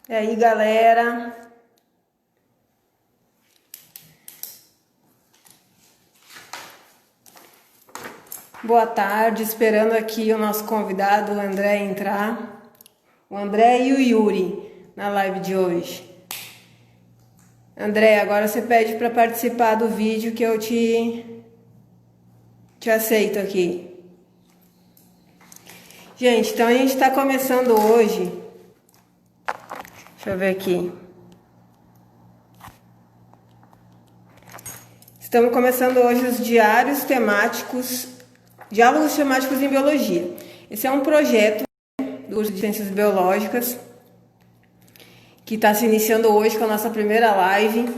E aí, galera? Boa tarde, esperando aqui o nosso convidado, o André, entrar. O André e o Yuri na live de hoje. André, agora você pede para participar do vídeo que eu te aceito aqui. Gente, então a gente está começando hoje. Deixa eu ver aqui. Estamos começando hoje os diálogos temáticos em biologia. Esse é um projeto do curso de Ciências Biológicas que está se iniciando hoje com a nossa primeira live.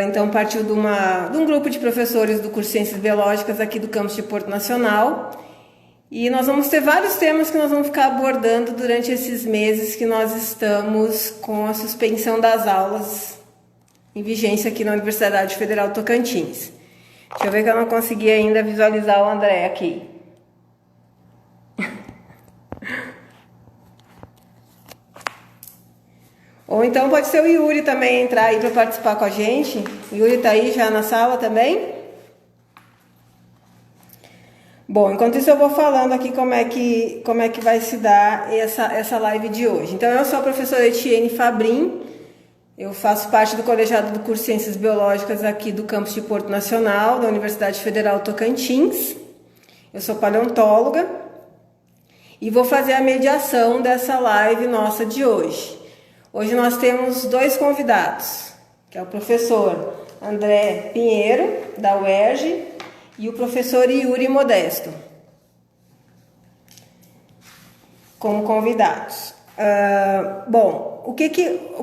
Então partiu de um grupo de professores do curso de Ciências Biológicas aqui do campus de Porto Nacional. E nós vamos ter vários temas que nós vamos ficar abordando durante esses meses que nós estamos com a suspensão das aulas em vigência aqui na Universidade Federal do Tocantins. Deixa eu ver que eu não consegui ainda visualizar o André aqui. Ou então pode ser o Yuri também entrar aí para participar com a gente. O Yuri tá aí já na sala também? Bom, enquanto isso eu vou falando aqui como é que vai se dar essa live de hoje. Então eu sou a professora Etienne Fabrin, eu faço parte do colegiado do curso de Ciências Biológicas aqui do campus de Porto Nacional, da Universidade Federal Tocantins. Eu sou paleontóloga e vou fazer a mediação dessa live nossa de hoje. Hoje nós temos dois convidados, que é o professor André Pinheiro, da UERJ, e o professor Yuri Modesto, como convidados.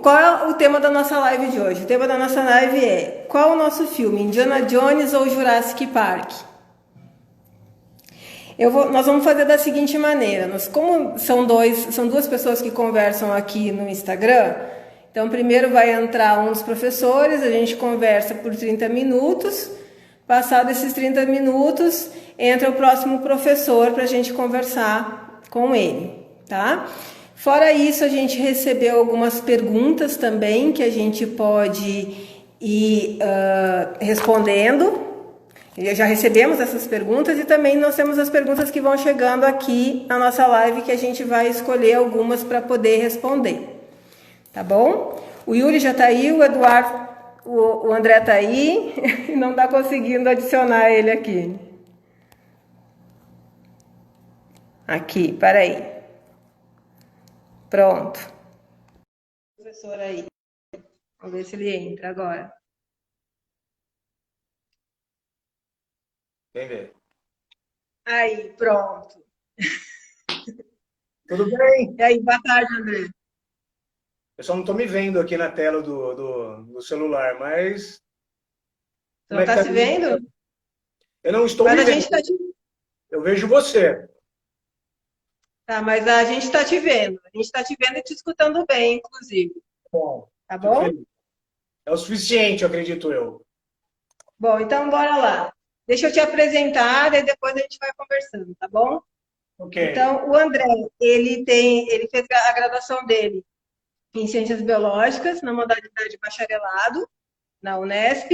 Qual é o tema da nossa live de hoje? O tema da nossa live é: qual o nosso filme, Indiana Jones ou Jurassic Park? Nós vamos fazer da seguinte maneira, como são duas pessoas que conversam aqui no Instagram, então primeiro vai entrar um dos professores, a gente conversa por 30 minutos, passado esses 30 minutos, entra o próximo professor para a gente conversar com ele, tá? Fora isso, a gente recebeu algumas perguntas também que a gente pode ir respondendo. Já recebemos essas perguntas e também nós temos as perguntas que vão chegando aqui na nossa live que a gente vai escolher algumas para poder responder, tá bom? O Yuri já está aí, o Eduardo, o André está aí e não está conseguindo adicionar ele aqui. Aqui, peraí. Pronto. Professor aí. Vamos ver se ele entra agora. Quem vê? Aí, pronto. Tudo bem? E aí, boa tarde, André. Eu só não estou me vendo aqui na tela do celular, mas Você como não é que está tá? se vendo? Eu não estou Mas me a gente vendo. está te... Eu vejo você. Tá, mas a gente está te vendo. A gente está te vendo e te escutando bem, inclusive. Bom, Tá fico bom? feliz. É o suficiente, acredito eu. Bom, então bora lá. Deixa eu te apresentar e depois a gente vai conversando, tá bom? Ok. Então, o André, ele fez a graduação dele em Ciências Biológicas, na modalidade de bacharelado, na Unesp.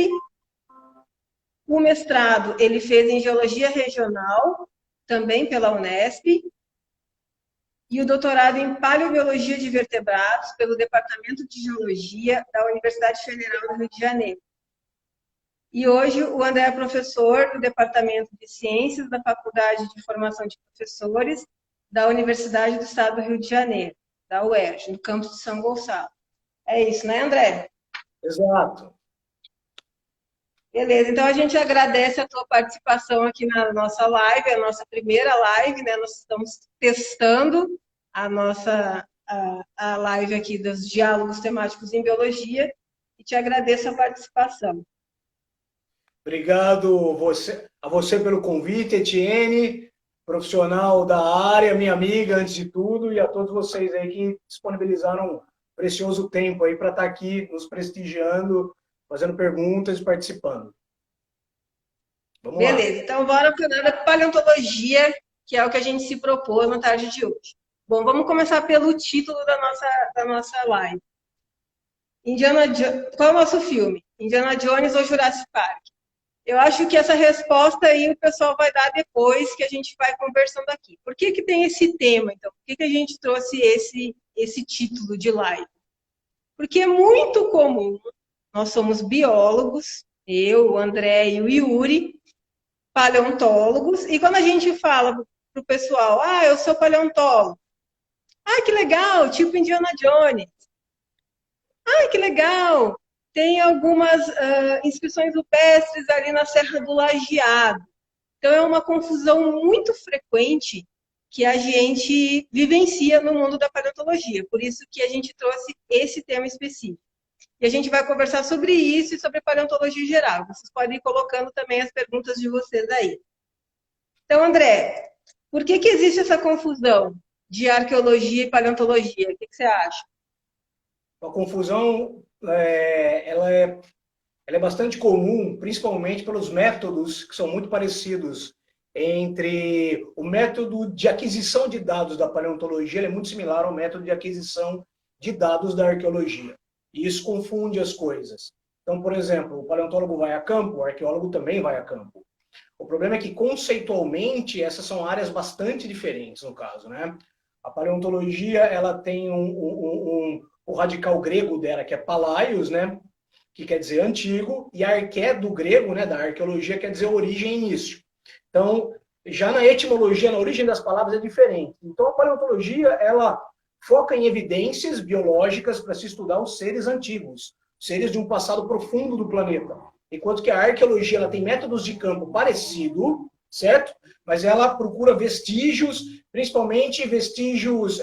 O mestrado ele fez em Geologia Regional, também pela Unesp. E o doutorado em Paleobiologia de Vertebrados, pelo Departamento de Geologia da Universidade Federal do Rio de Janeiro. E hoje o André é professor do Departamento de Ciências da Faculdade de Formação de Professores da Universidade do Estado do Rio de Janeiro, da UERJ, no campus de São Gonçalo. É isso, né, André? Exato. Beleza, então a gente agradece a tua participação aqui na nossa live, a nossa primeira live, né? Nós estamos testando a live aqui dos diálogos temáticos em biologia e te agradeço a participação. Obrigado a você pelo convite, Etienne, profissional da área, minha amiga, antes de tudo, e a todos vocês aí que disponibilizaram um precioso tempo aí para estar aqui nos prestigiando, fazendo perguntas e participando. Vamos lá. Beleza, então bora falar da paleontologia, que é o que a gente se propôs na tarde de hoje. Bom, vamos começar pelo título da nossa live. Qual é o nosso filme? Indiana Jones ou Jurassic Park? Eu acho que essa resposta aí o pessoal vai dar depois que a gente vai conversando aqui. Por que tem esse tema, então? Por que a gente trouxe esse título de live? Porque é muito comum, nós somos biólogos, eu, o André e o Yuri, paleontólogos, e quando a gente fala para o pessoal, eu sou paleontólogo, que legal, tipo Indiana Jones. Que legal, tem algumas inscrições rupestres ali na Serra do Lajeado. Então, é uma confusão muito frequente que a gente vivencia no mundo da paleontologia. Por isso que a gente trouxe esse tema específico. E a gente vai conversar sobre isso e sobre paleontologia em geral. Vocês podem ir colocando também as perguntas de vocês aí. Então, André, por que existe essa confusão de arqueologia e paleontologia? O que você acha? A confusão ela é bastante comum, principalmente pelos métodos que são muito parecidos entre o método de aquisição de dados da paleontologia, ele é muito similar ao método de aquisição de dados da arqueologia. E isso confunde as coisas. Então, por exemplo, o paleontólogo vai a campo, o arqueólogo também vai a campo. O problema é que, conceitualmente, essas são áreas bastante diferentes, no caso, né? A paleontologia, ela tem o radical grego dela, que é palaios, né? Que quer dizer antigo, e arqué do grego, né, da arqueologia, quer dizer origem e início. Então, já na etimologia, na origem das palavras é diferente. Então, a paleontologia, ela foca em evidências biológicas para se estudar os seres antigos, seres de um passado profundo do planeta. Enquanto que a arqueologia, ela tem métodos de campo parecido, certo? Mas ela procura vestígios, principalmente vestígios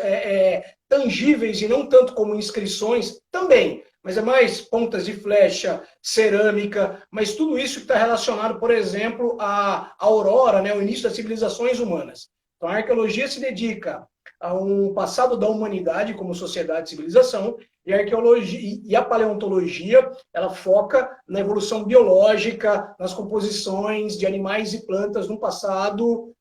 tangíveis e não tanto como inscrições, também, mas é mais pontas de flecha, cerâmica, mas tudo isso que está relacionado, por exemplo, à aurora, né, o início das civilizações humanas. Então, a arqueologia se dedica a um passado da humanidade como sociedade e civilização, e a arqueologia e a paleontologia, ela foca na evolução biológica, nas composições de animais e plantas no passado,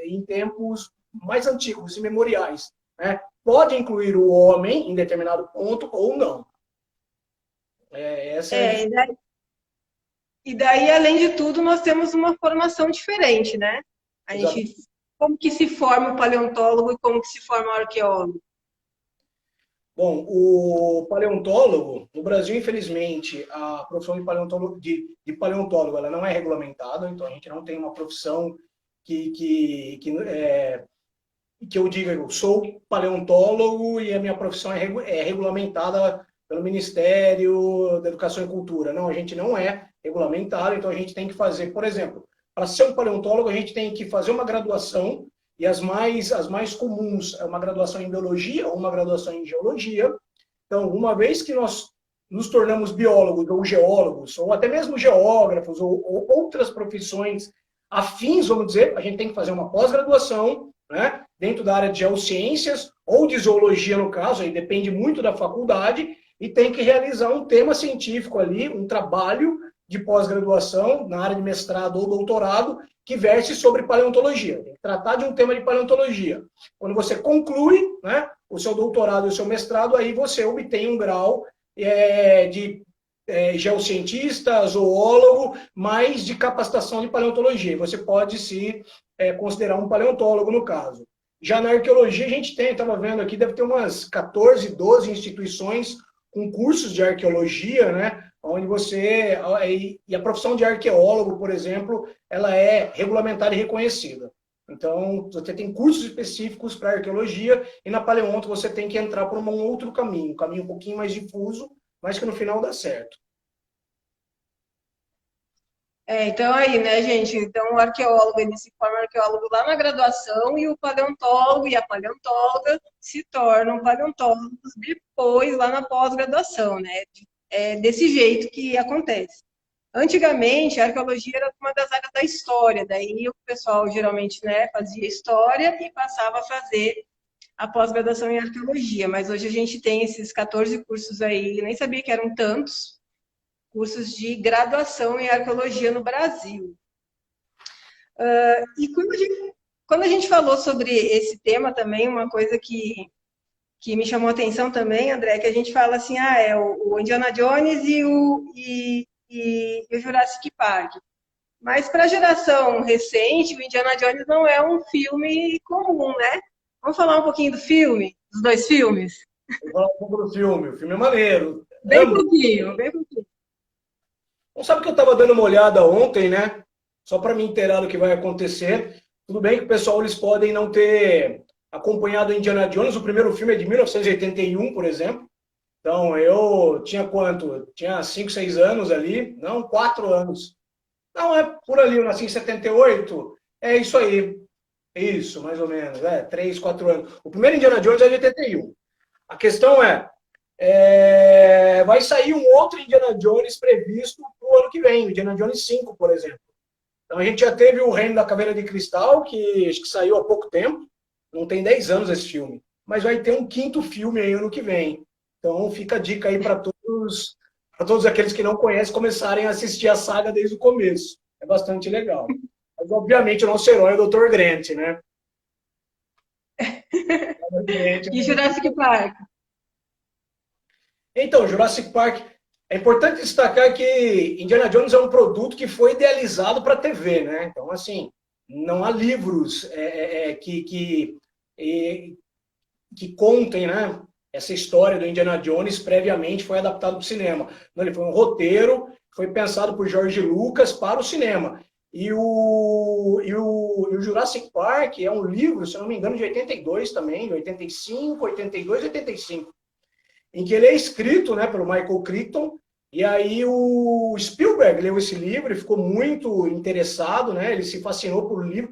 em tempos mais antigos e memoriais, né? Pode incluir o homem em determinado ponto ou não. E daí, além de tudo, nós temos uma formação diferente, né? Como que se forma o paleontólogo e como que se forma o arqueólogo? Bom, o paleontólogo, no Brasil, infelizmente, a profissão de paleontólogo ela não é regulamentada, então a gente não tem uma profissão que eu diga, eu sou paleontólogo e a minha profissão é regulamentada pelo Ministério da Educação e Cultura. Não, a gente não é regulamentado, então a gente tem que fazer, por exemplo, para ser um paleontólogo, a gente tem que fazer uma graduação, e as mais comuns é uma graduação em biologia ou uma graduação em geologia. Então, uma vez que nós nos tornamos biólogos ou geólogos, ou até mesmo geógrafos, ou outras profissões afins, vamos dizer, a gente tem que fazer uma pós-graduação, né, dentro da área de geociências ou de zoologia, no caso, aí depende muito da faculdade, e tem que realizar um tema científico ali, um trabalho de pós-graduação na área de mestrado ou doutorado que verse sobre paleontologia. Tem que tratar de um tema de paleontologia. Quando você conclui, né, o seu doutorado e o seu mestrado, aí você obtém um grau de geocientista, zoólogo, mais de capacitação de paleontologia. Você pode se considerar um paleontólogo, no caso. Já na arqueologia, a gente estava vendo aqui, deve ter umas 14, 12 instituições com cursos de arqueologia, né? Onde e a profissão de arqueólogo, por exemplo, ela é regulamentada e reconhecida. Então, você tem cursos específicos para arqueologia, e na paleonto você tem que entrar por um outro caminho, um caminho um pouquinho mais difuso, mas que no final dá certo. Então aí, né, gente? Então o arqueólogo, ele se forma arqueólogo lá na graduação, e o paleontólogo e a paleontóloga se tornam paleontólogos depois, lá na pós-graduação, né? É desse jeito que acontece. Antigamente, a arqueologia era uma das áreas da história, daí o pessoal geralmente, né, fazia história e passava a fazer a pós-graduação em arqueologia, mas hoje a gente tem esses 14 cursos aí, nem sabia que eram tantos, cursos de graduação em arqueologia no Brasil. E quando a gente... quando a gente falou sobre esse tema também, uma coisa que me chamou a atenção também, André, é que a gente fala assim, é o Indiana Jones e o Jurassic Park. Mas para a geração recente, o Indiana Jones não é um filme comum, né? Vamos falar um pouquinho do filme, dos dois filmes? Vou falar um pouco do filme. O filme é maneiro. Bem pouquinho, bem pouquinho. Não sabe que eu estava dando uma olhada ontem, né? Só para me inteirar do que vai acontecer. Tudo bem que o pessoal eles podem não ter acompanhado Indiana Jones. O primeiro filme é de 1981, por exemplo. Então, eu tinha quanto? Tinha 5, 6 anos ali. Não, 4 anos. Não, é por ali, eu nasci em 78. É isso aí. Isso, mais ou menos. 3, 4 anos. O primeiro Indiana Jones é de 81. A questão vai sair um outro Indiana Jones previsto para o ano que vem, o Indiana Jones 5, por exemplo. Então a gente já teve o Reino da Caveira de Cristal, que acho que saiu há pouco tempo, não tem 10 anos esse filme, mas vai ter um quinto filme aí ano que vem. Então fica a dica aí para todos aqueles que não conhecem começarem a assistir a saga desde o começo. É bastante legal. Mas obviamente o nosso herói é o Dr. Grant, né? E Jurassic Park? Então, Jurassic Park, é importante destacar que Indiana Jones é um produto que foi idealizado para a TV, né? Então, assim, não há livros que contem, né, essa história do Indiana Jones previamente foi adaptado para o cinema. Não, ele foi um roteiro, foi pensado por George Lucas para o cinema. E o Jurassic Park é um livro, se não me engano, de 82 também, de 85, 82 e 85. Em que ele é escrito, né, pelo Michael Crichton, e aí o Spielberg leu esse livro e ficou muito interessado, né, ele se fascinou por o livro.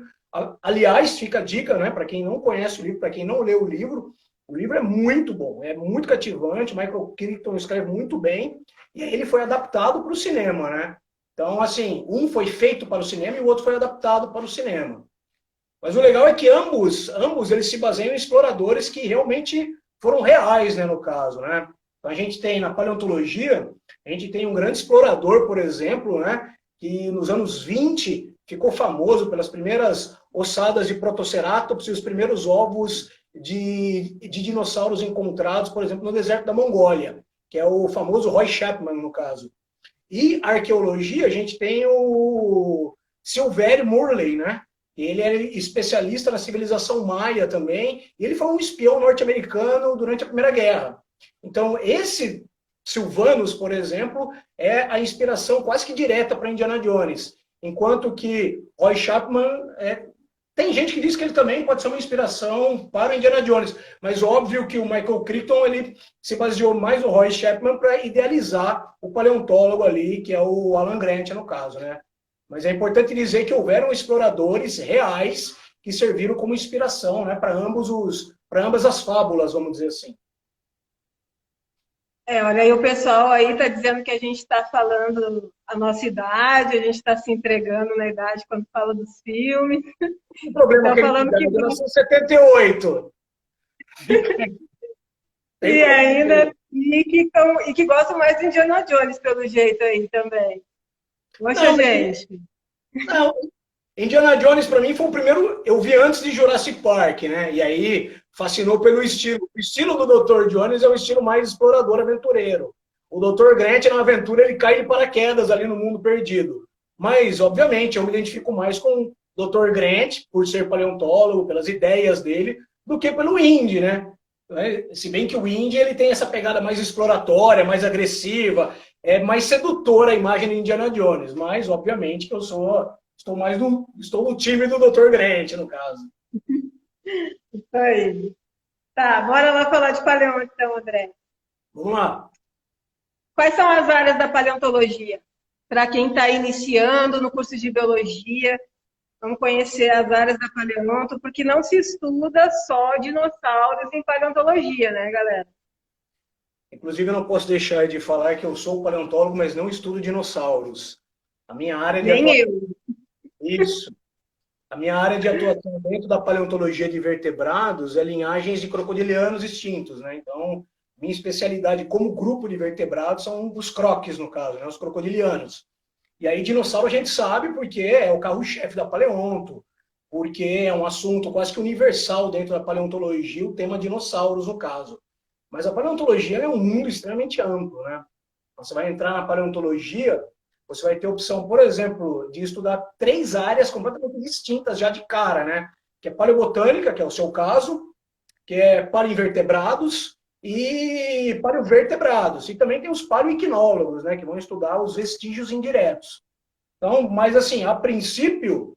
Aliás, fica a dica, né, para quem não conhece o livro, para quem não leu o livro é muito bom, é muito cativante, o Michael Crichton escreve muito bem, e aí ele foi adaptado para o cinema, né. Então, assim, um foi feito para o cinema e o outro foi adaptado para o cinema. Mas o legal é que ambos eles se baseiam em exploradores que realmente foram reais, né, no caso, né? Então, a gente tem, na paleontologia, a gente tem um grande explorador, por exemplo, né, que nos anos 20 ficou famoso pelas primeiras ossadas de Protoceratops e os primeiros ovos de dinossauros encontrados, por exemplo, no deserto da Mongólia, que é o famoso Roy Chapman, no caso. E arqueologia, a gente tem o Silvério Morley, né? Ele é especialista na civilização maia também, e ele foi um espião norte-americano durante a Primeira Guerra. Então, esse Sylvanus, por exemplo, é a inspiração quase que direta para Indiana Jones, enquanto que Roy Chapman tem gente que diz que ele também pode ser uma inspiração para o Indiana Jones, mas óbvio que o Michael Crichton ele se baseou mais no Roy Chapman para idealizar o paleontólogo ali, que é o Alan Grant, no caso, né? Mas é importante dizer que houveram exploradores reais que serviram como inspiração, né, para ambas as fábulas, vamos dizer assim. Olha aí, o pessoal aí está dizendo que a gente está falando a nossa idade, a gente está se entregando na idade quando fala dos filmes. O problema tá falando que 1978. E ainda e que gostam mais de Indiana Jones, pelo jeito aí também. Poxa, gente. Não, Indiana Jones, para mim, foi o primeiro. Eu vi antes de Jurassic Park, né? E aí fascinou pelo estilo. O estilo do Dr. Jones é o estilo mais explorador, aventureiro. O Dr. Grant, na aventura, ele cai de paraquedas ali no mundo perdido. Mas, obviamente, eu me identifico mais com o Dr. Grant, por ser paleontólogo, pelas ideias dele, do que pelo Indy, né? Se bem que o Indy ele tem essa pegada mais exploratória, mais agressiva, é mais sedutora a imagem de Indiana Jones, mas obviamente que eu estou no time do Dr. Grant, no caso. Isso aí. Tá, bora lá falar de paleonto, então, André. Vamos lá. Quais são as áreas da paleontologia? Para quem está iniciando no curso de biologia, vamos conhecer as áreas da paleonto, porque não se estuda só dinossauros em paleontologia, né, galera? Inclusive, eu não posso deixar de falar que eu sou paleontólogo, mas não estudo dinossauros. A minha área de Nem atuação... eu. Isso. A minha área de atuação dentro da paleontologia de vertebrados é linhagens de crocodilianos extintos, né? Então, minha especialidade como grupo de vertebrados são os croques, no caso, né? Os crocodilianos. E aí, dinossauro a gente sabe porque é o carro-chefe da paleonto, porque é um assunto quase que universal dentro da paleontologia, o tema dinossauros, no caso. Mas a paleontologia é um mundo extremamente amplo, né? Você vai entrar na paleontologia, você vai ter opção, por exemplo, de estudar 3 áreas completamente distintas já de cara, né? Que é paleobotânica, que é o seu caso, que é paleoinvertebrados e paleovertebrados. E também tem os paleoiquinólogos, né? Que vão estudar os vestígios indiretos. Então, mas assim, a princípio,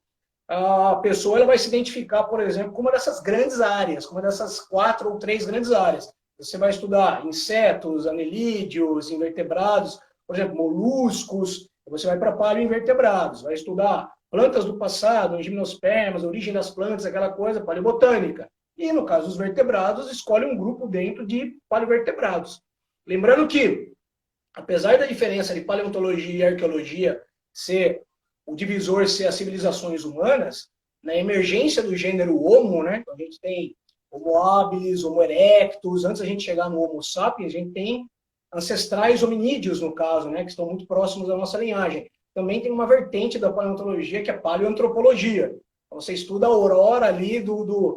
a pessoa ela vai se identificar, por exemplo, com uma dessas grandes áreas, com uma dessas 4 ou 3 grandes áreas. Você vai estudar insetos, anelídeos, invertebrados, por exemplo, moluscos, você vai para paleoinvertebrados, vai estudar plantas do passado, gimnospermas, origem das plantas, aquela coisa, paleobotânica. E, no caso dos vertebrados, escolhe um grupo dentro de paleovertebrados. Lembrando que, apesar da diferença de paleontologia e arqueologia ser o divisor ser as civilizações humanas, na emergência do gênero Homo, né, a gente tem Homo habilis, Homo erectus, antes da gente chegar no Homo sapiens, a gente tem ancestrais hominídeos, no caso, né, que estão muito próximos da nossa linhagem. Também tem uma vertente da paleontologia que é a paleoantropologia. Então, você estuda a aurora ali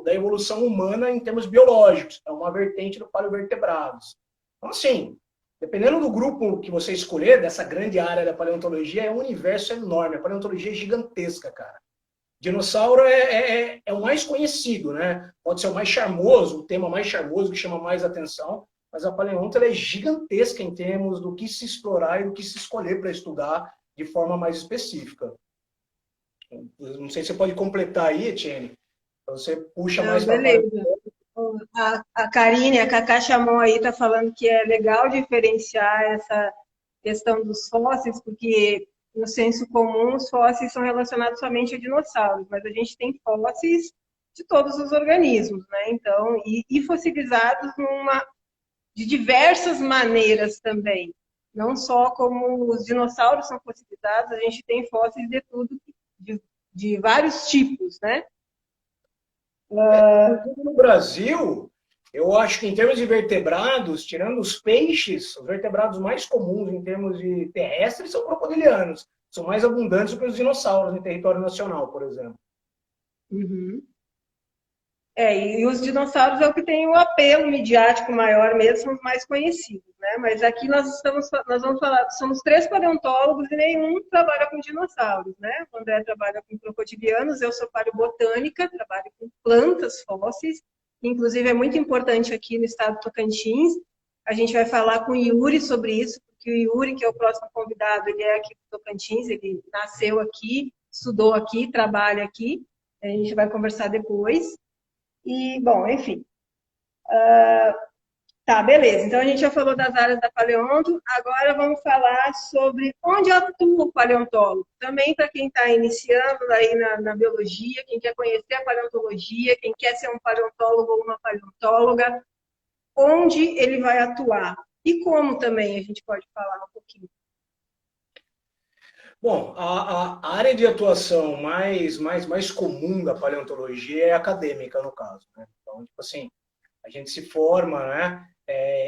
da evolução humana em termos biológicos. É uma vertente do paleovertebrados. Então, assim, dependendo do grupo que você escolher, dessa grande área da paleontologia, é um universo enorme. A paleontologia é gigantesca, cara. Dinossauro é o mais conhecido, né? Pode ser o mais charmoso, o tema mais charmoso, que chama mais atenção, mas a paleonto é gigantesca em termos do que se explorar e do que se escolher para estudar de forma mais específica. Não sei se você pode completar aí, Etienne. Você puxa mais para a Beleza. A Karine, a Cacá chamou aí, está falando que é legal diferenciar essa questão dos fósseis, porque no senso comum os fósseis são relacionados somente a dinossauros, mas a gente tem fósseis de todos os organismos, né? Então, e fossilizados de diversas maneiras também. Não só como os dinossauros são fossilizados, a gente tem fósseis de tudo, de vários tipos, né? No Brasil, eu acho que em termos de vertebrados, tirando os peixes, os vertebrados mais comuns em termos de terrestres são crocodilianos. São mais abundantes do que os dinossauros em território nacional, por exemplo. Uhum. E os dinossauros é o que tem o apelo midiático maior mesmo, são os mais conhecidos, né? Mas aqui nós vamos falar, somos 3 paleontólogos e nenhum trabalha com dinossauros, né? O André trabalha com crocodilianos, eu sou paleobotânica, trabalho com plantas fósseis, inclusive é muito importante aqui no estado do Tocantins. A gente vai falar com o Yuri sobre isso, porque o Yuri, que é o próximo convidado, ele é aqui do Tocantins, ele nasceu aqui, estudou aqui, trabalha aqui, a gente vai conversar depois. E, bom, enfim. Tá, beleza. Então, a gente já falou das áreas da paleonto. Agora vamos falar sobre onde atua o paleontólogo. Também para quem está iniciando aí na biologia, quem quer conhecer a paleontologia, quem quer ser um paleontólogo ou uma paleontóloga, onde ele vai atuar. E como também a gente pode falar um pouquinho. Bom, a área de atuação mais comum da paleontologia é acadêmica, no caso, né? Então, tipo assim, a gente se forma, né,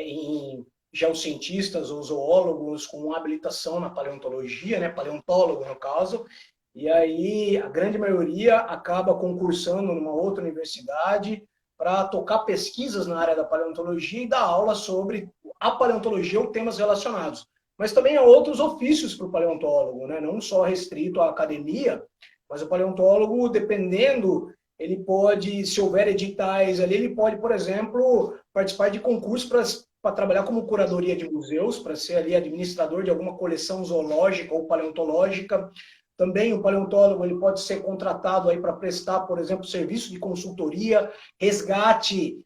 em geocientistas ou zoólogos com habilitação na paleontologia, né, paleontólogo, no caso, e aí a grande maioria acaba concursando numa outra universidade para tocar pesquisas na área da paleontologia e dar aula sobre a paleontologia ou temas relacionados. Mas também há outros ofícios para o paleontólogo, né? Não só restrito à academia, mas o paleontólogo, dependendo, ele pode, se houver editais ali, ele pode, por exemplo, participar de concursos para trabalhar como curadoria de museus, para ser ali administrador de alguma coleção zoológica ou paleontológica. Também o paleontólogo ele pode ser contratado aí para prestar, por exemplo, serviço de consultoria, resgate,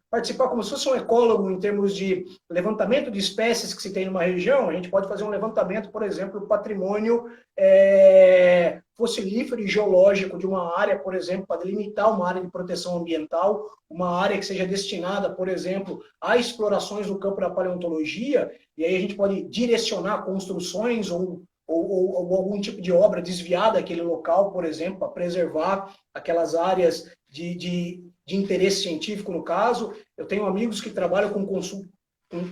participar como se fosse um ecólogo em termos de levantamento de espécies que se tem numa região. A gente pode fazer um levantamento, por exemplo, do patrimônio fossilífero e geológico de uma área, por exemplo, para delimitar uma área de proteção ambiental, uma área que seja destinada, por exemplo, a explorações no campo da paleontologia, e aí a gente pode direcionar construções ou algum tipo de obra desviada daquele local, por exemplo, para preservar aquelas áreas de interesse científico, no caso. Eu tenho amigos que trabalham com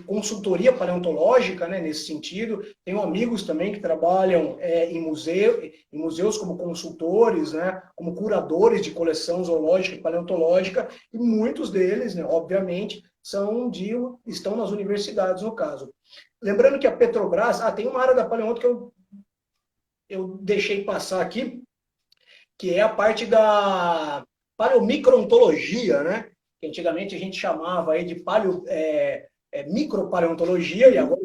consultoria paleontológica, né, nesse sentido. Tenho amigos também que trabalham em museus como consultores, né, como curadores de coleção zoológica e paleontológica, e muitos deles, né, obviamente, estão nas universidades, no caso. Lembrando que a Petrobras, tem uma área da paleonto que eu deixei passar aqui, que é a parte da paleomicroontologia, né? Que antigamente a gente chamava aí de micropaleontologia, e agora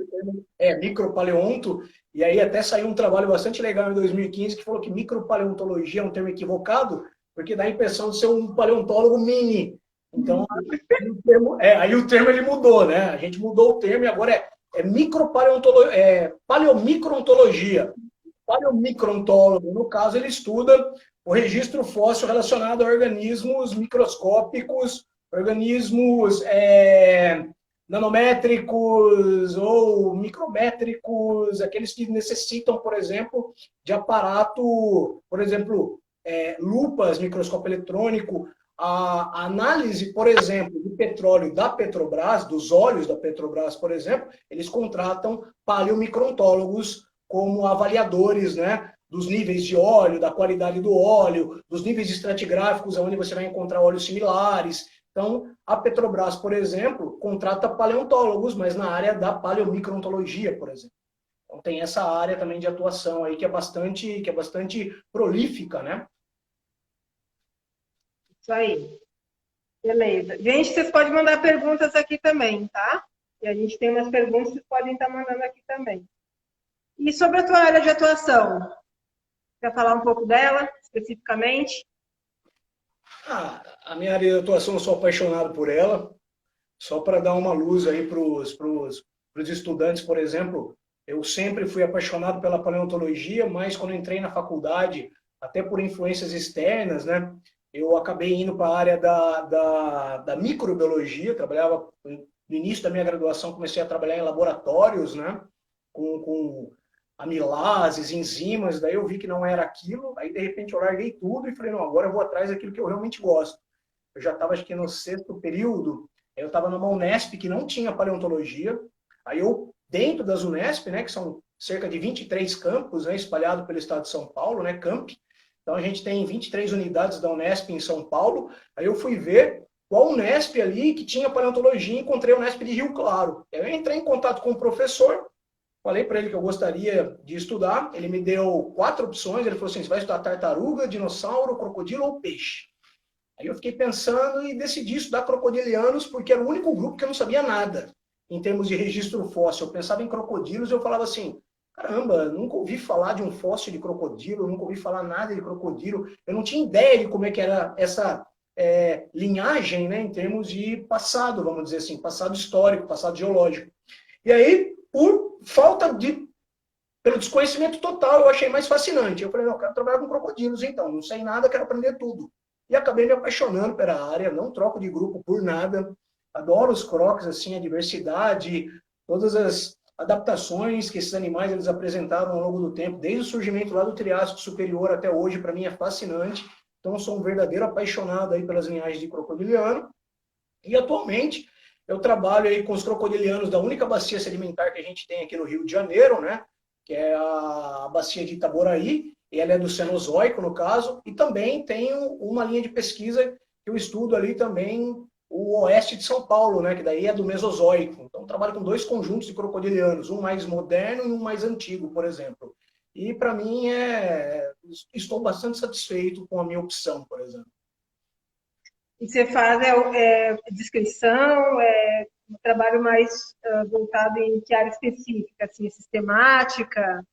é micropaleonto, e aí até saiu um trabalho bastante legal em 2015 que falou que micropaleontologia é um termo equivocado, porque dá a impressão de ser um paleontólogo mini. Então, aí o termo ele mudou, né? A gente mudou o termo e agora é paleomicroontologia. Paleomicroontólogo, no caso, ele estuda o registro fóssil relacionado a organismos microscópicos, organismos nanométricos ou micrométricos, aqueles que necessitam, por exemplo, de aparato, por exemplo, lupas, microscópio eletrônico, a análise, por exemplo, do petróleo da Petrobras, dos óleos da Petrobras, por exemplo, eles contratam paleomicroontólogos como avaliadores, né, dos níveis de óleo, da qualidade do óleo, dos níveis estratigráficos, onde você vai encontrar óleos similares. Então, a Petrobras, por exemplo, contrata paleontólogos, mas na área da paleomicroontologia, por exemplo. Então, tem essa área também de atuação aí que é bastante prolífica, né? Isso aí. Beleza. Gente, vocês podem mandar perguntas aqui também, tá? E a gente tem umas perguntas que vocês podem estar mandando aqui também. E sobre a tua área de atuação? Quer falar um pouco dela, especificamente? A minha área de atuação, eu sou apaixonado por ela. Só para dar uma luz aí para os estudantes, por exemplo, eu sempre fui apaixonado pela paleontologia, mas quando entrei na faculdade, até por influências externas, né, eu acabei indo para a área da microbiologia. Trabalhava no início da minha graduação, comecei a trabalhar em laboratórios, né, com amilases, enzimas, daí eu vi que não era aquilo, aí de repente eu larguei tudo e falei, não, agora eu vou atrás daquilo que eu realmente gosto. Eu já estava, acho que no 6º período, eu estava numa Unesp que não tinha paleontologia, aí eu, dentro das Unesp, né, que são cerca de 23 campos, né, espalhados pelo estado de São Paulo, né, camp, então a gente tem 23 unidades da Unesp em São Paulo, aí eu fui ver qual Unesp ali que tinha paleontologia e encontrei a Unesp de Rio Claro. Eu entrei em contato com o professor, falei para ele que eu gostaria de estudar, ele me deu 4 opções, ele falou assim, você vai estudar tartaruga, dinossauro, crocodilo ou peixe? Aí eu fiquei pensando e decidi estudar crocodilianos, porque era o único grupo que eu não sabia nada em termos de registro fóssil. Eu pensava em crocodilos e eu falava assim, caramba, nunca ouvi falar de um fóssil de crocodilo, nunca ouvi falar nada de crocodilo, eu não tinha ideia de como é que era essa linhagem, né, em termos de passado, vamos dizer assim, passado histórico, passado geológico. E aí, pelo desconhecimento total, eu achei mais fascinante. Eu falei, não, eu quero trabalhar com crocodilos, então, não sei nada, quero aprender tudo. E acabei me apaixonando pela área, não troco de grupo por nada, adoro os crocs, assim, a diversidade, todas as adaptações que esses animais eles apresentaram ao longo do tempo, desde o surgimento lá do Triássico Superior até hoje, para mim é fascinante. Então, sou um verdadeiro apaixonado aí pelas linhagens de crocodiliano. E, atualmente, eu trabalho aí com os crocodilianos da única bacia sedimentar que a gente tem aqui no Rio de Janeiro, né? Que é a bacia de Itaboraí, e ela é do Cenozoico, no caso, e também tenho uma linha de pesquisa que eu estudo ali também o oeste de São Paulo, né? Que daí é do Mesozoico. Então, trabalho com 2 conjuntos de crocodilianos, um mais moderno e um mais antigo, por exemplo. E, para mim, estou bastante satisfeito com a minha opção, por exemplo. E você faz descrição, um trabalho mais voltado em que área específica, assim, sistemática?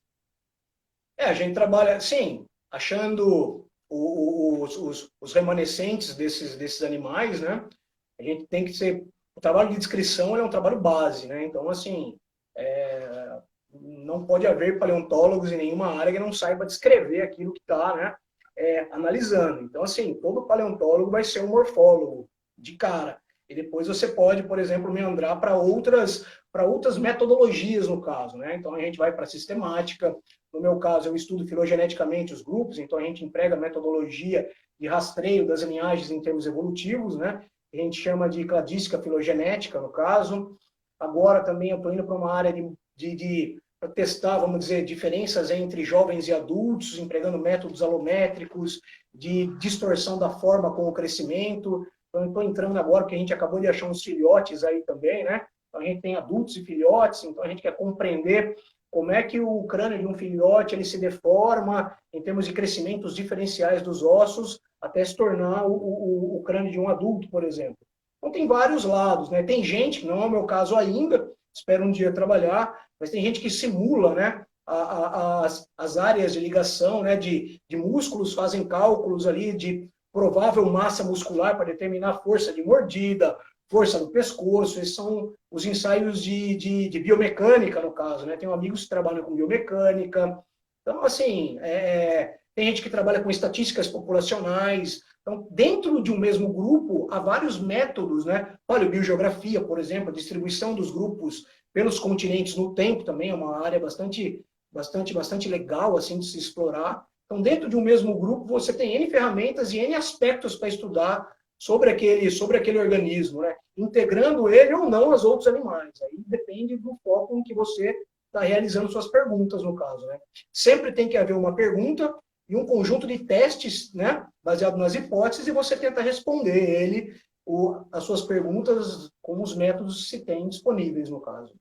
A gente trabalha, sim, achando os remanescentes desses animais, né? A gente tem que ser... O trabalho de descrição é um trabalho base, né? Então, assim, não pode haver paleontólogos em nenhuma área que não saiba descrever aquilo que está, né, analisando. Então, assim, todo paleontólogo vai ser um morfólogo, de cara. E depois você pode, por exemplo, meandrar para outras metodologias, no caso, né? Então, a gente vai para a sistemática. No meu caso, eu estudo filogeneticamente os grupos, então a gente emprega a metodologia de rastreio das linhagens em termos evolutivos, né? A gente chama de cladística filogenética, no caso. Agora também eu estou indo para uma área para testar, vamos dizer, diferenças entre jovens e adultos, empregando métodos alométricos, de distorção da forma com o crescimento. Então, estou entrando agora, porque a gente acabou de achar uns filhotes aí também, né? Então, a gente tem adultos e filhotes, então a gente quer compreender como é que o crânio de um filhote ele se deforma em termos de crescimentos diferenciais dos ossos até se tornar o crânio de um adulto, por exemplo. Então, tem vários lados, né? Tem gente, que não é o meu caso ainda, espero um dia trabalhar, mas tem gente que simula, né, as áreas de ligação, né, de músculos, fazem cálculos ali de provável massa muscular para determinar a força de mordida, força no pescoço. Esses são os ensaios de biomecânica, no caso, né? Tenho amigos que trabalham com biomecânica. Então, assim, tem gente que trabalha com estatísticas populacionais. Então, dentro de um mesmo grupo, há vários métodos, né? Paleobiogeografia, por exemplo, a distribuição dos grupos pelos continentes no tempo também é uma área bastante legal assim de se explorar. Então, dentro de um mesmo grupo, você tem N ferramentas e N aspectos para estudar sobre aquele organismo, né? Integrando ele ou não aos outros animais. Aí depende do foco em que você está realizando suas perguntas, no caso, né? Sempre tem que haver uma pergunta e um conjunto de testes, né, baseado nas hipóteses, e você tenta responder as suas perguntas com os métodos que se tem disponíveis, no caso.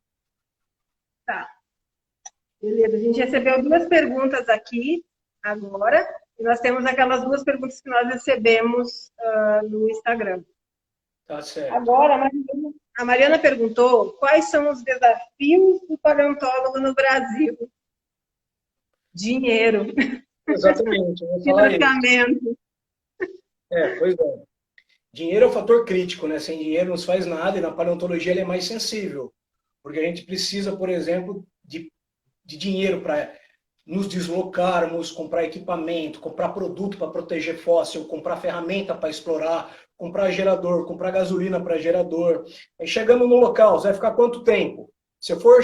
Tá. Beleza, a gente recebeu 2 perguntas aqui agora, e nós temos aquelas 2 perguntas que nós recebemos no Instagram. Tá certo. Agora, a Mariana perguntou quais são os desafios do paleontólogo no Brasil. Dinheiro. Exatamente. Financiamento. Pois é. Dinheiro é um fator crítico, né? Sem dinheiro não se faz nada, e na paleontologia ele é mais sensível. Porque a gente precisa, por exemplo, de dinheiro para nos deslocarmos, comprar equipamento, comprar produto para proteger fóssil, comprar ferramenta para explorar, comprar gerador, comprar gasolina para gerador. Aí chegando no local, você vai ficar quanto tempo? Se for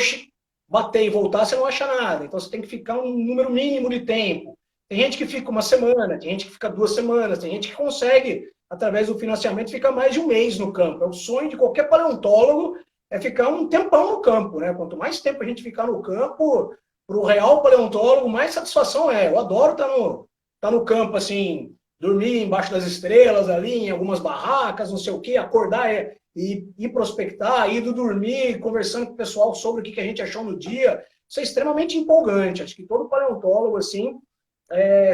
bater e voltar, você não acha nada. Então você tem que ficar um número mínimo de tempo. Tem gente que fica 1 semana, tem gente que fica 2 semanas, tem gente que consegue, através do financiamento, ficar mais de 1 mês no campo. É o sonho de qualquer paleontólogo, é ficar um tempão no campo, né? Quanto mais tempo a gente ficar no campo, para o real paleontólogo, mais satisfação é. Eu adoro estar no campo, assim, dormir embaixo das estrelas ali, em algumas barracas, não sei o quê, acordar e ir prospectar, ir dormir, conversando com o pessoal sobre o que a gente achou no dia. Isso é extremamente empolgante. Acho que todo paleontólogo, assim,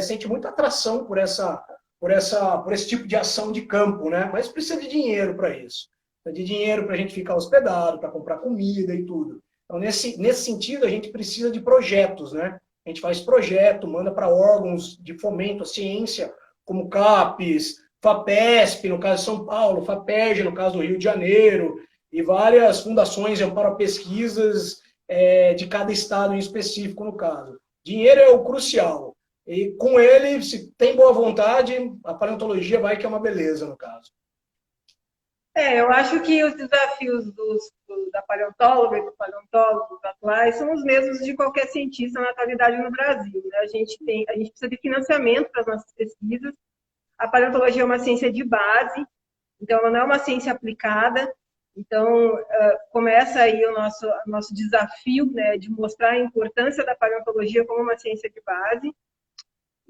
sente muita atração por esse tipo de ação de campo, né? Mas precisa de dinheiro para isso. Precisa de dinheiro para a gente ficar hospedado, para comprar comida e tudo. Então, nesse sentido, a gente precisa de projetos, né? A gente faz projeto, manda para órgãos de fomento à ciência, como CAPES, FAPESP, no caso de São Paulo, FAPERJ, no caso do Rio de Janeiro, e várias fundações para pesquisas de cada estado em específico, no caso. Dinheiro é o crucial. E com ele, se tem boa vontade, a paleontologia vai que é uma beleza, no caso. Eu acho que os desafios da paleontóloga e do paleontólogo atuais são os mesmos de qualquer cientista na atualidade no Brasil, né? A gente precisa de financiamento para as nossas pesquisas. A paleontologia é uma ciência de base, então ela não é uma ciência aplicada. Então, começa aí o nosso desafio, né, de mostrar a importância da paleontologia como uma ciência de base.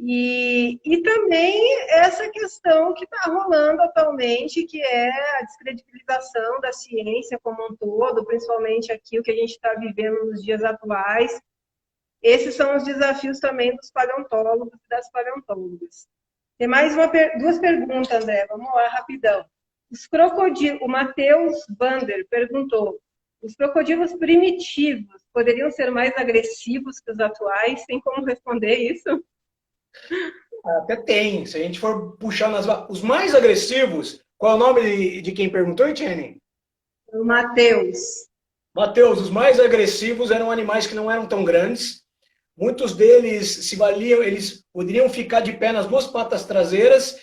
E também essa questão que está rolando atualmente, que é a descredibilização da ciência como um todo, principalmente aqui o que a gente está vivendo nos dias atuais. Esses são os desafios também dos paleontólogos e das paleontólogas. Tem mais 2 perguntas, André, vamos lá, rapidão. O Matheus Bander perguntou, os crocodilos primitivos poderiam ser mais agressivos que os atuais? Tem como responder isso? Até tem. Se a gente for puxar os mais agressivos, qual é o nome de quem perguntou, Etienne? O Matheus. Matheus, os mais agressivos eram animais que não eram tão grandes. Muitos deles eles poderiam ficar de pé nas 2 patas traseiras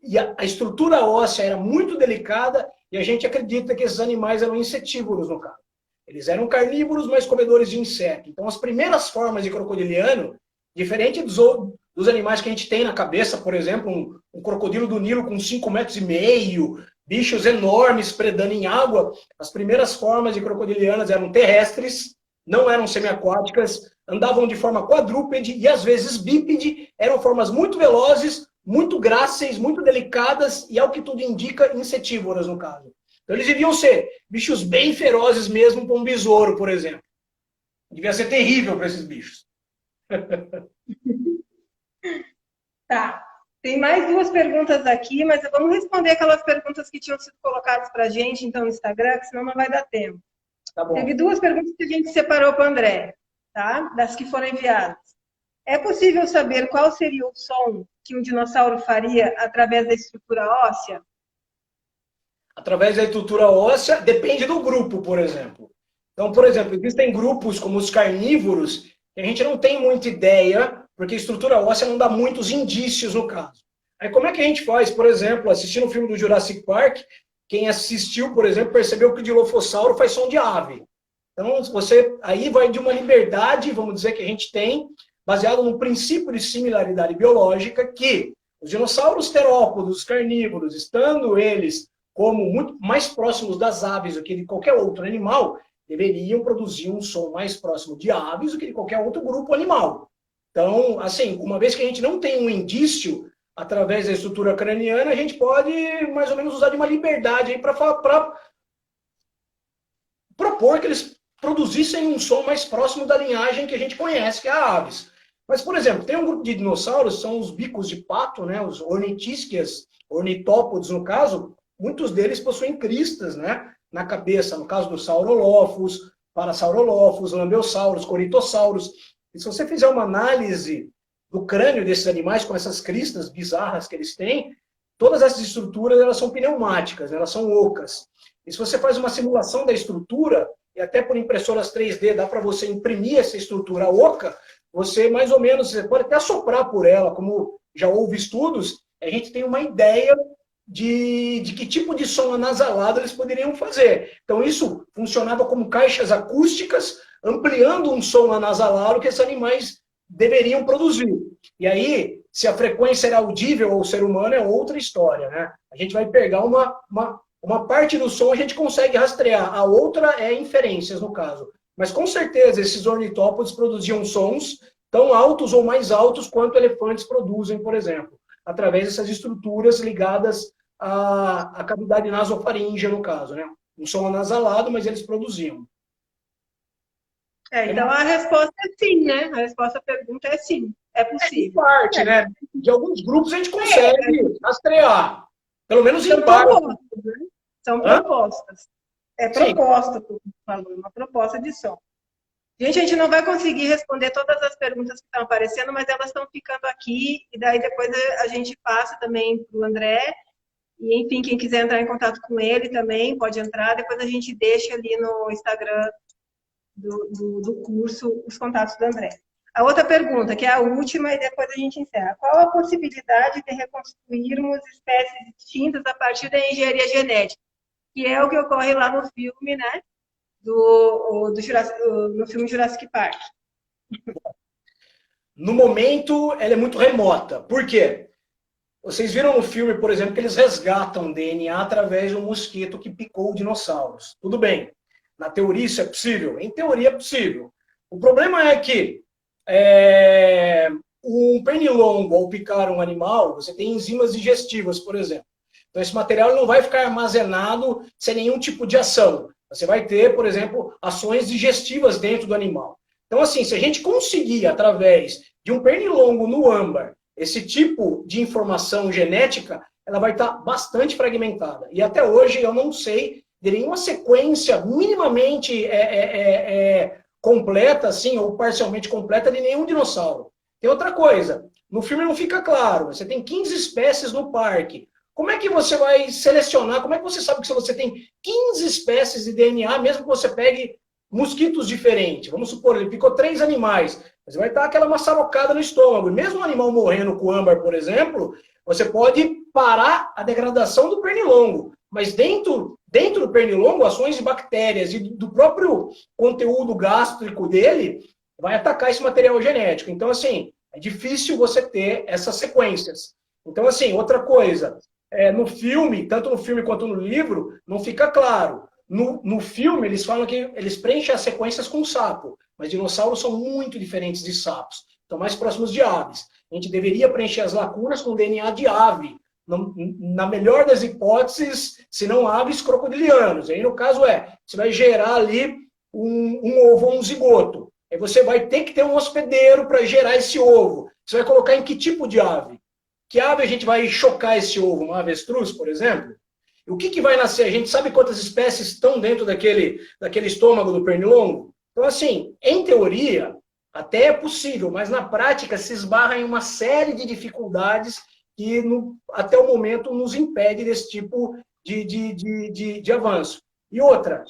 e a estrutura óssea era muito delicada e a gente acredita que esses animais eram insetívoros, no caso. Eles eram carnívoros, mas comedores de inseto. Então, as primeiras formas de crocodiliano, diferente dos animais que a gente tem na cabeça, por exemplo, um crocodilo do Nilo com 5,5 metros, bichos enormes predando em água. As primeiras formas de crocodilianas eram terrestres, não eram semiaquáticas, andavam de forma quadrúpede e às vezes bípede, eram formas muito velozes, muito gráceis, muito delicadas e, ao que tudo indica, insetívoras no caso. Então eles deviam ser bichos bem ferozes mesmo, como um besouro, por exemplo. Devia ser terrível para esses bichos. Tá. Tem mais duas perguntas aqui, mas vamos responder aquelas perguntas que tinham sido colocadas para a gente, então, no Instagram, que senão não vai dar tempo. Tá bom. Teve duas perguntas que a gente separou para o André, tá? Das que foram enviadas. É possível saber qual seria o som que um dinossauro faria através da estrutura óssea? Através da estrutura óssea, depende do grupo, por exemplo. Então, por exemplo, existem grupos como os carnívoros, que a gente não tem muita ideia, porque a estrutura óssea não dá muitos indícios no caso. Aí como é que a gente faz? Por exemplo, assistindo o filme do Jurassic Park, quem assistiu, por exemplo, percebeu que o Dilophosauro faz som de ave. Então, você aí vai de uma liberdade, vamos dizer, que a gente tem, baseado no princípio de similaridade biológica, que os dinossauros terópodos, os carnívoros, estando eles como muito mais próximos das aves do que de qualquer outro animal, deveriam produzir um som mais próximo de aves do que de qualquer outro grupo animal. Então, assim, uma vez que a gente não tem um indício através da estrutura craniana, a gente pode mais ou menos usar de uma liberdade aí para propor que eles produzissem um som mais próximo da linhagem que a gente conhece, que é a aves. Mas, por exemplo, tem um grupo de dinossauros, são os bicos de pato, né, os ornitisquias, ornitópodes no caso, muitos deles possuem cristas, né, na cabeça, no caso do Saurolophus, Parasaurolophus, Lambeosaurus, Corythosaurus. E se você fizer uma análise do crânio desses animais com essas cristas bizarras que eles têm, todas essas estruturas elas são pneumáticas, elas são ocas. E se você faz uma simulação da estrutura, e até por impressoras 3D dá para você imprimir essa estrutura oca, você mais ou menos, você pode até assoprar por ela, como já houve estudos, a gente tem uma ideia de que tipo de som anasalado eles poderiam fazer. Então isso funcionava como caixas acústicas, ampliando um som anasalado que esses animais deveriam produzir. E aí, se a frequência era audível ao ser humano, é outra história, né? A gente vai pegar uma parte do som, a gente consegue rastrear, a outra é inferências, no caso. Mas com certeza esses ornitópodes produziam sons tão altos ou mais altos quanto elefantes produzem, por exemplo, através dessas estruturas ligadas à cavidade nasofaríngea, no caso, né? Um som anasalado, mas eles produziam. Então a resposta é sim, né? A resposta à pergunta é sim. É possível. Parte, né? De alguns grupos a gente consegue rastrear. Pelo menos em parte. Né? São propostas. É proposta, tu falou, uma proposta de som. Gente, a gente não vai conseguir responder todas as perguntas que estão aparecendo, mas elas estão ficando aqui, e daí depois a gente passa também para o André, e enfim, quem quiser entrar em contato com ele também pode entrar, depois a gente deixa ali no Instagram do curso os contatos do André. A outra pergunta, que é a última, e depois a gente encerra. Qual a possibilidade de reconstruirmos espécies extintas a partir da engenharia genética? Que é o que ocorre lá no filme, né? No filme Jurassic Park. No momento, ela é muito remota. Por quê? Vocês viram no filme, por exemplo, que eles resgatam DNA através de um mosquito que picou dinossauros. Tudo bem. Na teoria isso é possível? Em teoria é possível. O problema é que um pernilongo, ao picar um animal, você tem enzimas digestivas, por exemplo. Então esse material não vai ficar armazenado sem nenhum tipo de ação. Você vai ter, por exemplo, ações digestivas dentro do animal. Então, assim, se a gente conseguir, através de um pernilongo no âmbar, esse tipo de informação genética, ela vai estar bastante fragmentada. E até hoje eu não sei de nenhuma sequência minimamente completa, assim, ou parcialmente completa de nenhum dinossauro. Tem outra coisa, no filme não fica claro, você tem 15 espécies no parque. Como é que você vai selecionar, como é que você sabe que se você tem 15 espécies de DNA, mesmo que você pegue mosquitos diferentes, vamos supor, ele picou 3 animais, você vai estar aquela maçarocada no estômago. Mesmo um animal morrendo com âmbar, por exemplo, você pode parar a degradação do pernilongo. Mas dentro do pernilongo, ações de bactérias e do próprio conteúdo gástrico dele vai atacar esse material genético. Então, assim, é difícil você ter essas sequências. Então, assim, outra coisa, no filme, tanto no filme quanto no livro, não fica claro. No filme, eles falam que eles preenchem as sequências com sapo, mas dinossauros são muito diferentes de sapos, estão mais próximos de aves. A gente deveria preencher as lacunas com DNA de ave, na melhor das hipóteses, se não aves, crocodilianos. Aí, no caso, você vai gerar ali um ovo ou um zigoto. Aí você vai ter que ter um hospedeiro para gerar esse ovo. Você vai colocar em que tipo de ave? Que ave a gente vai chocar esse ovo? Uma avestruz, por exemplo? O que vai nascer? A gente sabe quantas espécies estão dentro daquele estômago do pernilongo? Então, assim, em teoria, até é possível, mas na prática se esbarra em uma série de dificuldades que, até o momento, nos impede desse tipo de avanço. E outra,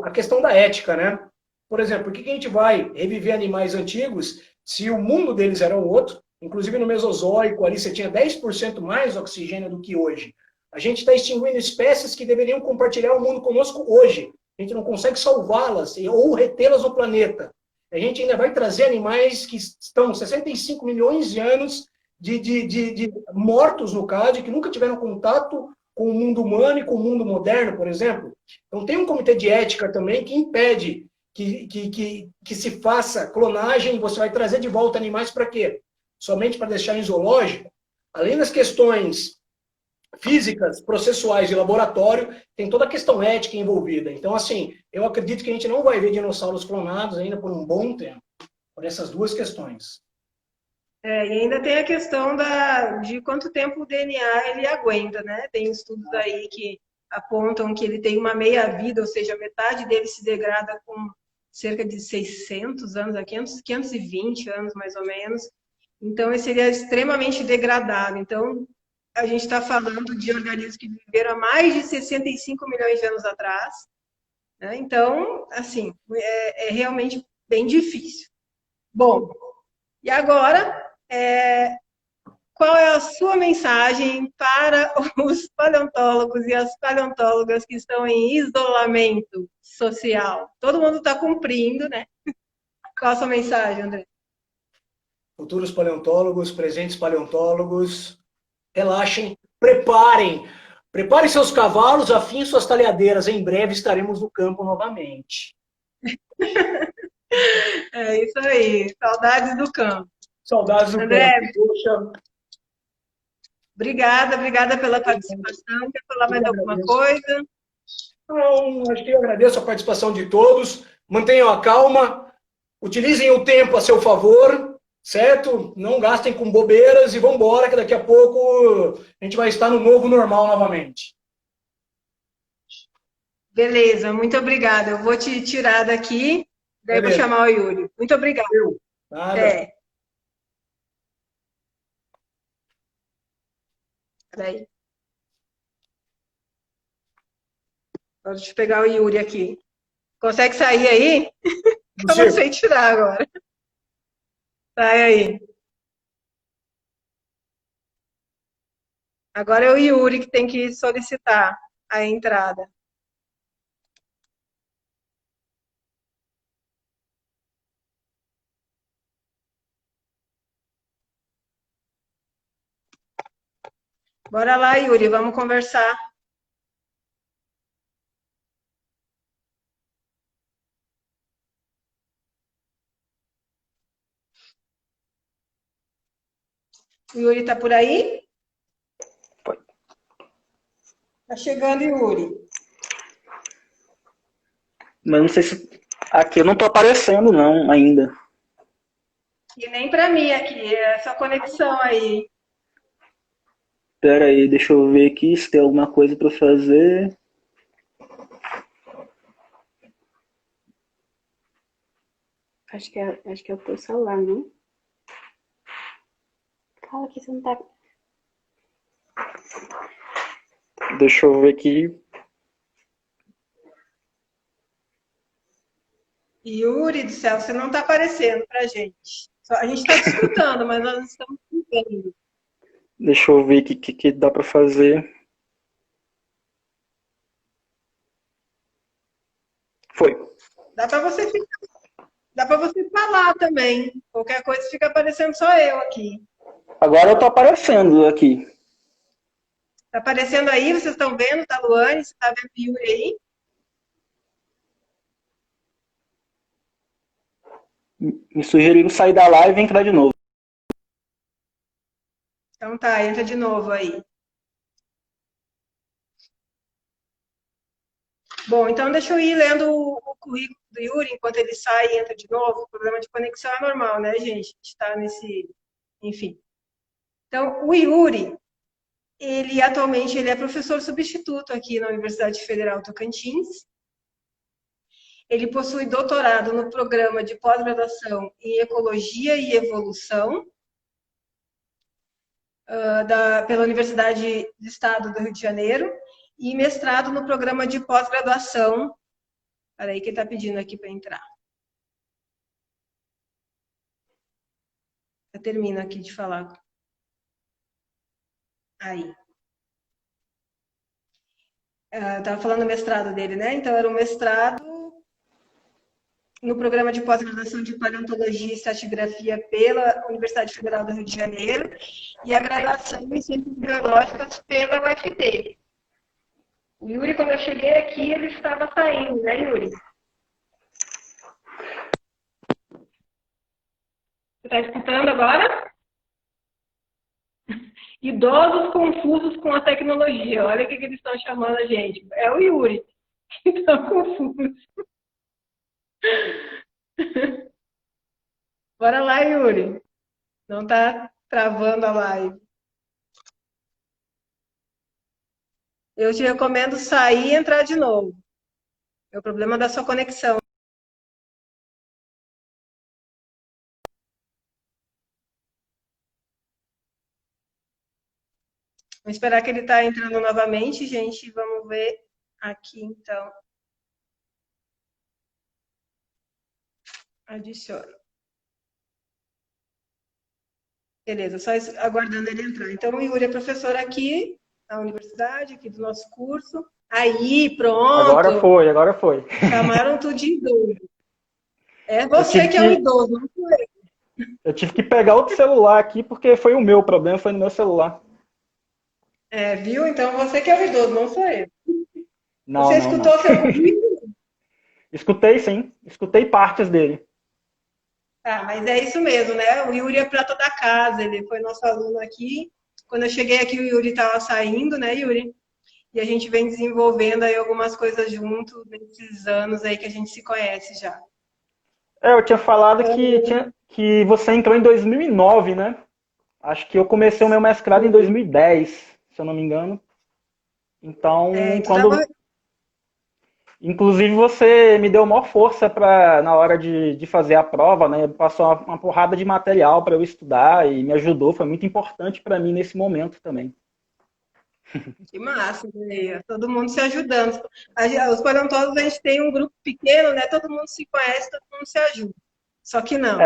a questão da ética, né? Por exemplo, por que a gente vai reviver animais antigos se o mundo deles era um outro? Inclusive no Mesozoico, ali você tinha 10% mais oxigênio do que hoje. A gente está extinguindo espécies que deveriam compartilhar o mundo conosco hoje. A gente não consegue salvá-las ou retê-las no planeta. A gente ainda vai trazer animais que estão 65 milhões de anos de mortos, no caso, que nunca tiveram contato com o mundo humano e com o mundo moderno, por exemplo. Então tem um comitê de ética também que impede que se faça clonagem. Você vai trazer de volta animais para quê? Somente para deixar em zoológico? Além das questões físicas, processuais de laboratório, tem toda a questão ética envolvida. Então, assim, eu acredito que a gente não vai ver dinossauros clonados ainda por um bom tempo, por essas duas questões. E ainda tem a questão de quanto tempo o DNA ele aguenta, né? Tem estudos aí que apontam que ele tem uma meia-vida, ou seja, metade dele se degrada com cerca de 600 anos, 520 anos mais ou menos. Então, ele seria extremamente degradado. Então, a gente está falando de organismos que viveram há mais de 65 milhões de anos atrás. Né? Então, assim, é realmente bem difícil. Bom, e agora, qual é a sua mensagem para os paleontólogos e as paleontólogas que estão em isolamento social? Todo mundo está cumprindo, né? Qual a sua mensagem, André? Futuros paleontólogos, presentes paleontólogos, relaxem, preparem seus cavalos, afiem suas talhadeiras. Em breve estaremos no campo novamente. É isso aí. Saudades do campo. Saudades do André, campo. Poxa. Obrigada pela participação. Quer falar mais alguma coisa? Não, acho que eu agradeço a participação de todos. Mantenham a calma, utilizem o tempo a seu favor, certo? Não gastem com bobeiras e vamos embora, que daqui a pouco a gente vai estar no novo normal novamente. Beleza, muito obrigada. Eu vou te tirar daqui, daí vou chamar o Yuri. Muito obrigada. Nada. Peraí. Deixa eu pegar o Yuri aqui. Consegue sair aí? Eu não sei tirar agora. Sai aí. Agora é o Yuri que tem que solicitar a entrada. Bora lá, Yuri, vamos conversar. O Yuri tá por aí? Foi. Tá chegando, Yuri. Mas não sei se... Aqui eu não tô aparecendo, não, ainda. E nem pra mim aqui, é essa conexão aí. Pera aí, deixa eu ver aqui se tem alguma coisa pra fazer. Acho que é o teu celular, não? Fala que você não tá... Deixa eu ver aqui. Yuri do céu, você não tá aparecendo pra gente. A gente tá disputando, mas nós não estamos vendo. Deixa eu ver o que dá pra fazer. Foi. Dá pra você falar também. Qualquer coisa fica aparecendo só eu aqui. Agora eu tô aparecendo aqui. Tá aparecendo aí? Vocês estão vendo? Tá, Luane? Você tá vendo o Yuri aí? Me sugeriram sair da live e entrar de novo. Então tá, entra de novo aí. Bom, então deixa eu ir lendo o currículo do Yuri enquanto ele sai e entra de novo. O problema de conexão é normal, né, gente? A gente tá nesse... Enfim. Então, o Yuri, ele atualmente ele é professor substituto aqui na Universidade Federal Tocantins. Ele possui doutorado no programa de pós-graduação em Ecologia e Evolução pela Universidade do Estado do Rio de Janeiro e mestrado no programa de pós-graduação. Espera aí, quem está pedindo aqui para entrar? Eu termino aqui de falar. Aí. Estava falando do mestrado dele, né? Então, era um mestrado no programa de pós-graduação de paleontologia e estratigrafia pela Universidade Federal do Rio de Janeiro e a graduação em ciências biológicas pela UFT. O Yuri, quando eu cheguei aqui, ele estava saindo, né, Yuri? Você está escutando agora? Idosos confusos com a tecnologia. Olha o que eles estão chamando a gente. É o Yuri que está confuso. Bora lá, Yuri. Não está travando a live. Eu te recomendo sair e entrar de novo. É o problema da sua conexão. Vamos esperar que ele está entrando novamente, gente. Vamos ver aqui, então. Adicione. Beleza, só aguardando ele entrar. Então, o Yuri é professor aqui na universidade, aqui do nosso curso. Aí, pronto. Agora foi. Chamaram tu de idoso. É você que é o idoso, não sou eu. Eu tive que pegar outro celular aqui, porque foi o meu problema, foi no meu celular. Viu? Então você que é o idoso, não sou eu. Não, você não, escutou não. seu currículo? Escutei, sim. Escutei partes dele. Ah, mas é isso mesmo, né? O Yuri é prata da casa, ele foi nosso aluno aqui. Quando eu cheguei aqui, o Yuri estava saindo, né, Yuri? E a gente vem desenvolvendo aí algumas coisas junto nesses anos aí que a gente se conhece já. Eu tinha falado que você entrou em 2009, né? Acho que eu comecei o meu mestrado em 2010, se eu não me engano. Então, inclusive você me deu maior força na hora de fazer a prova, né? Passou uma porrada de material para eu estudar e me ajudou, foi muito importante para mim nesse momento também. Que massa, né? Todo mundo se ajudando. Os paleontólogos, a gente tem um grupo pequeno, né? Todo mundo se conhece, todo mundo se ajuda. Só que não.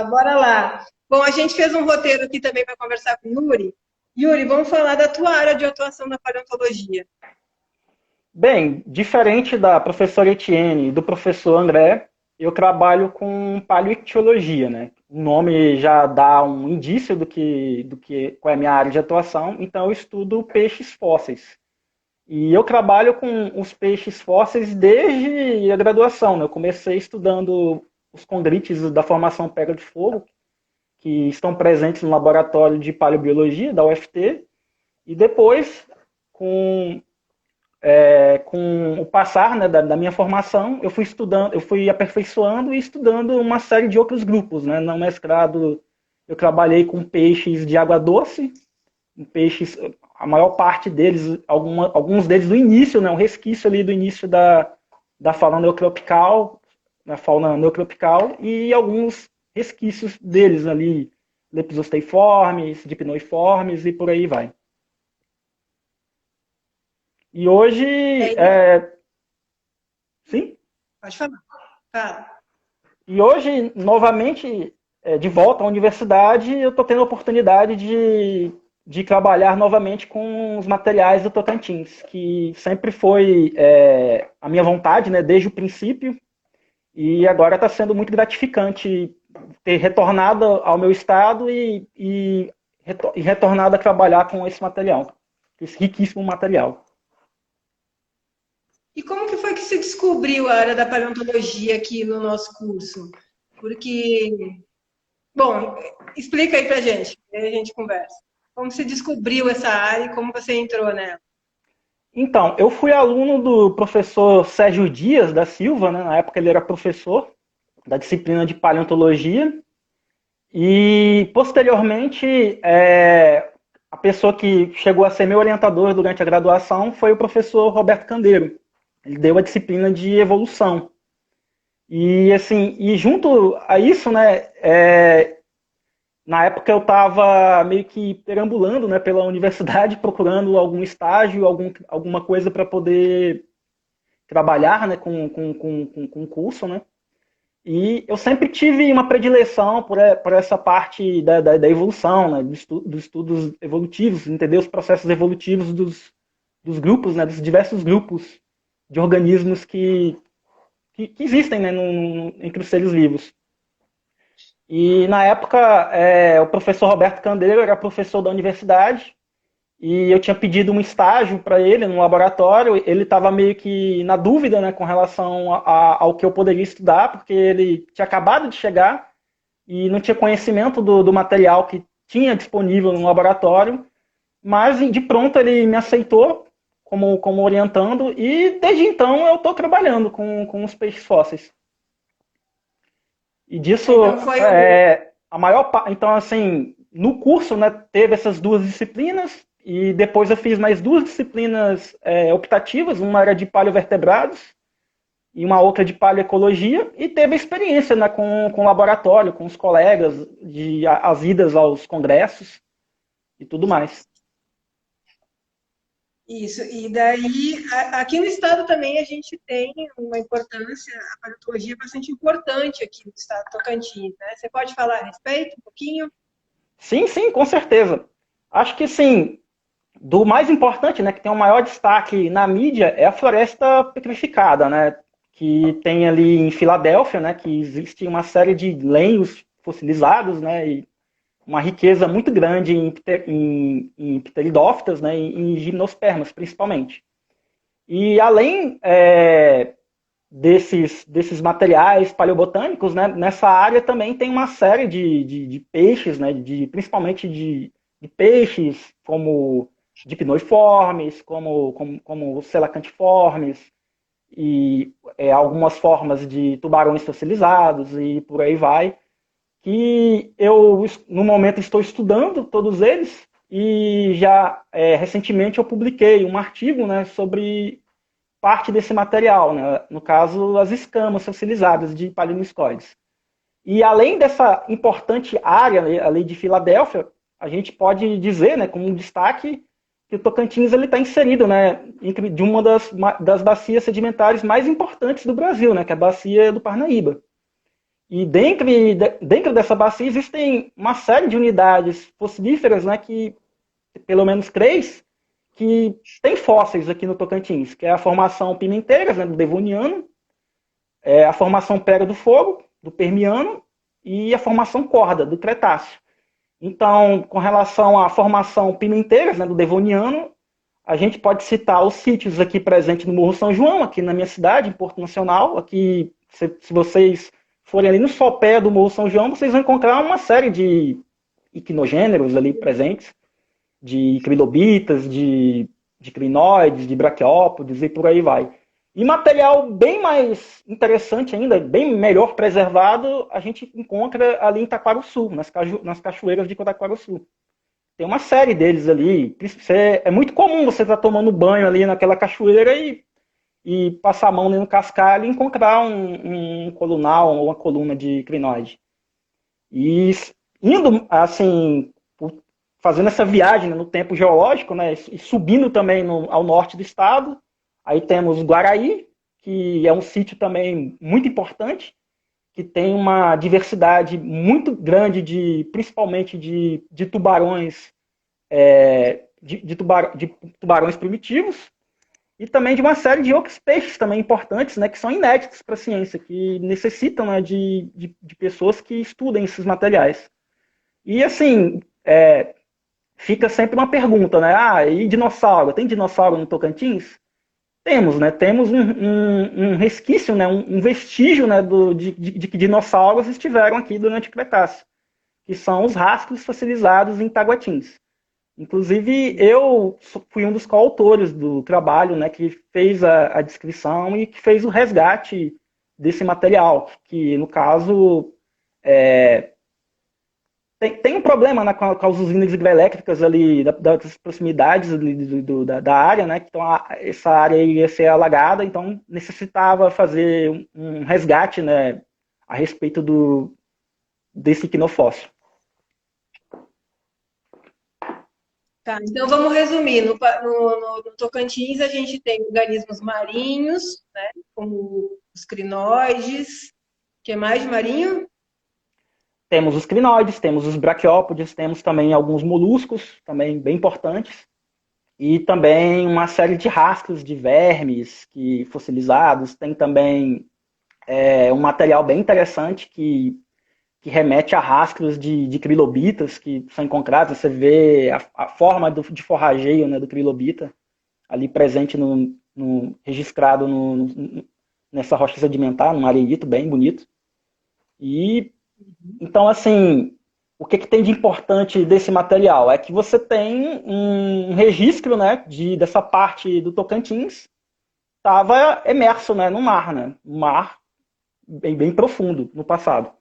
Bora lá. Bom, a gente fez um roteiro aqui também para conversar com o Yuri. Yuri, vamos falar da tua área de atuação na paleontologia. Bem, diferente da professora Etienne e do professor André, eu trabalho com paleoictiologia, né? O nome já dá um indício qual é a minha área de atuação, então eu estudo peixes fósseis. E eu trabalho com os peixes fósseis desde a graduação, né? Eu comecei estudando os condrites da formação Pedra de Fogo, que estão presentes no laboratório de paleobiologia da UFT, e depois, com o passar, né, da minha formação, eu fui aperfeiçoando e estudando uma série de outros grupos, né? No mestrado, eu trabalhei com peixes de água doce, peixes, a maior parte deles, alguns deles do início, né, um resquício ali do início da fauna neotropical, e alguns resquícios deles ali, lepidosteiformes, dipnoiformes e por aí vai. E hoje... Sim? Pode falar. Fala. E hoje, novamente, de volta à universidade, eu estou tendo a oportunidade de trabalhar novamente com os materiais do Tocantins, que sempre foi a minha vontade, né, desde o princípio, e agora está sendo muito gratificante ter retornado ao meu estado e e retornado a trabalhar com esse material, esse riquíssimo material. E como que foi que se descobriu a área da paleontologia aqui no nosso curso? Porque, bom, explica aí pra gente, aí a gente conversa. Como se descobriu essa área e como você entrou nela? Então, eu fui aluno do professor Sérgio Dias da Silva, né? Na época ele era professor da disciplina de paleontologia, e posteriormente a pessoa que chegou a ser meu orientador durante a graduação foi o professor Roberto Candeiro. Ele deu a disciplina de evolução. E assim, e junto a isso, né, na época eu estava meio que perambulando, né, pela universidade, procurando algum estágio, alguma coisa para poder trabalhar, né, com curso, né. E eu sempre tive uma predileção por essa parte da evolução, né, dos estudos evolutivos, entender os processos evolutivos dos grupos, né, dos diversos grupos de organismos que existem, né, entre os seres vivos. E na época, o professor Roberto Candeiro era professor da universidade, e eu tinha pedido um estágio para ele no laboratório. Ele estava meio que na dúvida, né, com relação ao que eu poderia estudar, porque ele tinha acabado de chegar e não tinha conhecimento do material que tinha disponível no laboratório, mas de pronto ele me aceitou como orientando, e desde então eu estou trabalhando com os peixes fósseis. E disso, Então foi a maior parte. Então, assim, no curso, né, teve essas duas disciplinas, e depois eu fiz mais duas disciplinas optativas, uma era de paleovertebrados e uma outra de paleoecologia, e teve experiência, né, com o laboratório, com os colegas, as idas aos congressos e tudo mais. isso. E daí, aqui no estado também a gente tem uma importância, a paleontologia é bastante importante aqui no estado do Tocantins, né? Você pode falar a respeito um pouquinho? Sim, sim, com certeza. Acho que, sim, do mais importante, né, que tem o maior destaque na mídia, é a floresta petrificada, né, que tem ali em Filadélfia, né, que existe uma série de lenhos fossilizados, né, e uma riqueza muito grande em pteridófitas, né, em gimnospermas, principalmente. E além desses materiais paleobotânicos, né, nessa área também tem uma série de peixes, né, principalmente de peixes como dipnoiformes, como selacantiformes, e algumas formas de tubarões fossilizados e por aí vai, que eu, no momento, estou estudando todos eles, e já recentemente eu publiquei um artigo, né, sobre parte desse material, né, no caso, as escamas fossilizadas de paliniscoides. E além dessa importante área, né, ali de Filadélfia, a gente pode dizer, né, como um destaque, que o Tocantins está inserido, né, de uma das bacias sedimentares mais importantes do Brasil, né, que é a bacia do Parnaíba. E dentro dessa bacia existem uma série de unidades fossilíferas, né, que, pelo menos 3, que tem fósseis aqui no Tocantins, que é a formação Pimenteiras, né, do Devoniano, a formação Pedra do Fogo, do Permiano, e a formação Corda, do Cretáceo. Então, com relação à formação Pimenteiras, né, do Devoniano, a gente pode citar os sítios aqui presentes no Morro São João, aqui na minha cidade, em Porto Nacional. Aqui, se vocês forem ali no sopé do Morro São João, vocês vão encontrar uma série de iquinogêneros ali presentes, de crilobitas, de crinoides, de braquiópodes e por aí vai. E material bem mais interessante ainda, bem melhor preservado, a gente encontra ali em Taquarussu, nas cachoeiras de Taquarussu. Tem uma série deles ali. É muito comum você estar tomando banho ali naquela cachoeira e passar a mão no cascalho e encontrar um colunal ou uma coluna de crinoide. E indo, assim, fazendo essa viagem, né, no tempo geológico, né, e subindo também ao norte do estado, aí temos Guaraí, que é um sítio também muito importante, que tem uma diversidade muito grande, principalmente de tubarões, de tubarões primitivos, e também de uma série de outros peixes também importantes, né, que são inéditos para a ciência, que necessitam, né, de pessoas que estudem esses materiais. E assim, fica sempre uma pergunta, né? Ah, e dinossauro? Tem dinossauro no Tocantins? Temos, né? Temos um resquício, né? Um vestígio, né? De que dinossauros estiveram aqui durante o Cretáceo, que são os rastros fossilizados em Taguatins. Inclusive, eu fui um dos coautores do trabalho, né? Que fez a descrição e que fez o resgate desse material, que no caso tem um problema, né, com as usinas hidrelétricas ali das proximidades ali da área, né? Então essa área ia ser alagada, então necessitava fazer um resgate, né, a respeito desse quinofóssil. Tá, então vamos resumir. No Tocantins a gente tem organismos marinhos, né, como os crinoides. O que mais de marinho? Temos os crinoides, temos os braquiópodes, temos também alguns moluscos, também bem importantes, e também uma série de rastros de vermes fossilizados. Tem também um material bem interessante que remete a rastros de trilobitas que são encontrados. Você vê a forma de forrageio, né, do trilobita ali presente registrado nessa rocha sedimentar, num arenito bem bonito. E então, assim, o que tem de importante desse material? É que você tem um registro, né, dessa parte do Tocantins estava emerso, né, no mar, né? Um mar bem profundo no passado.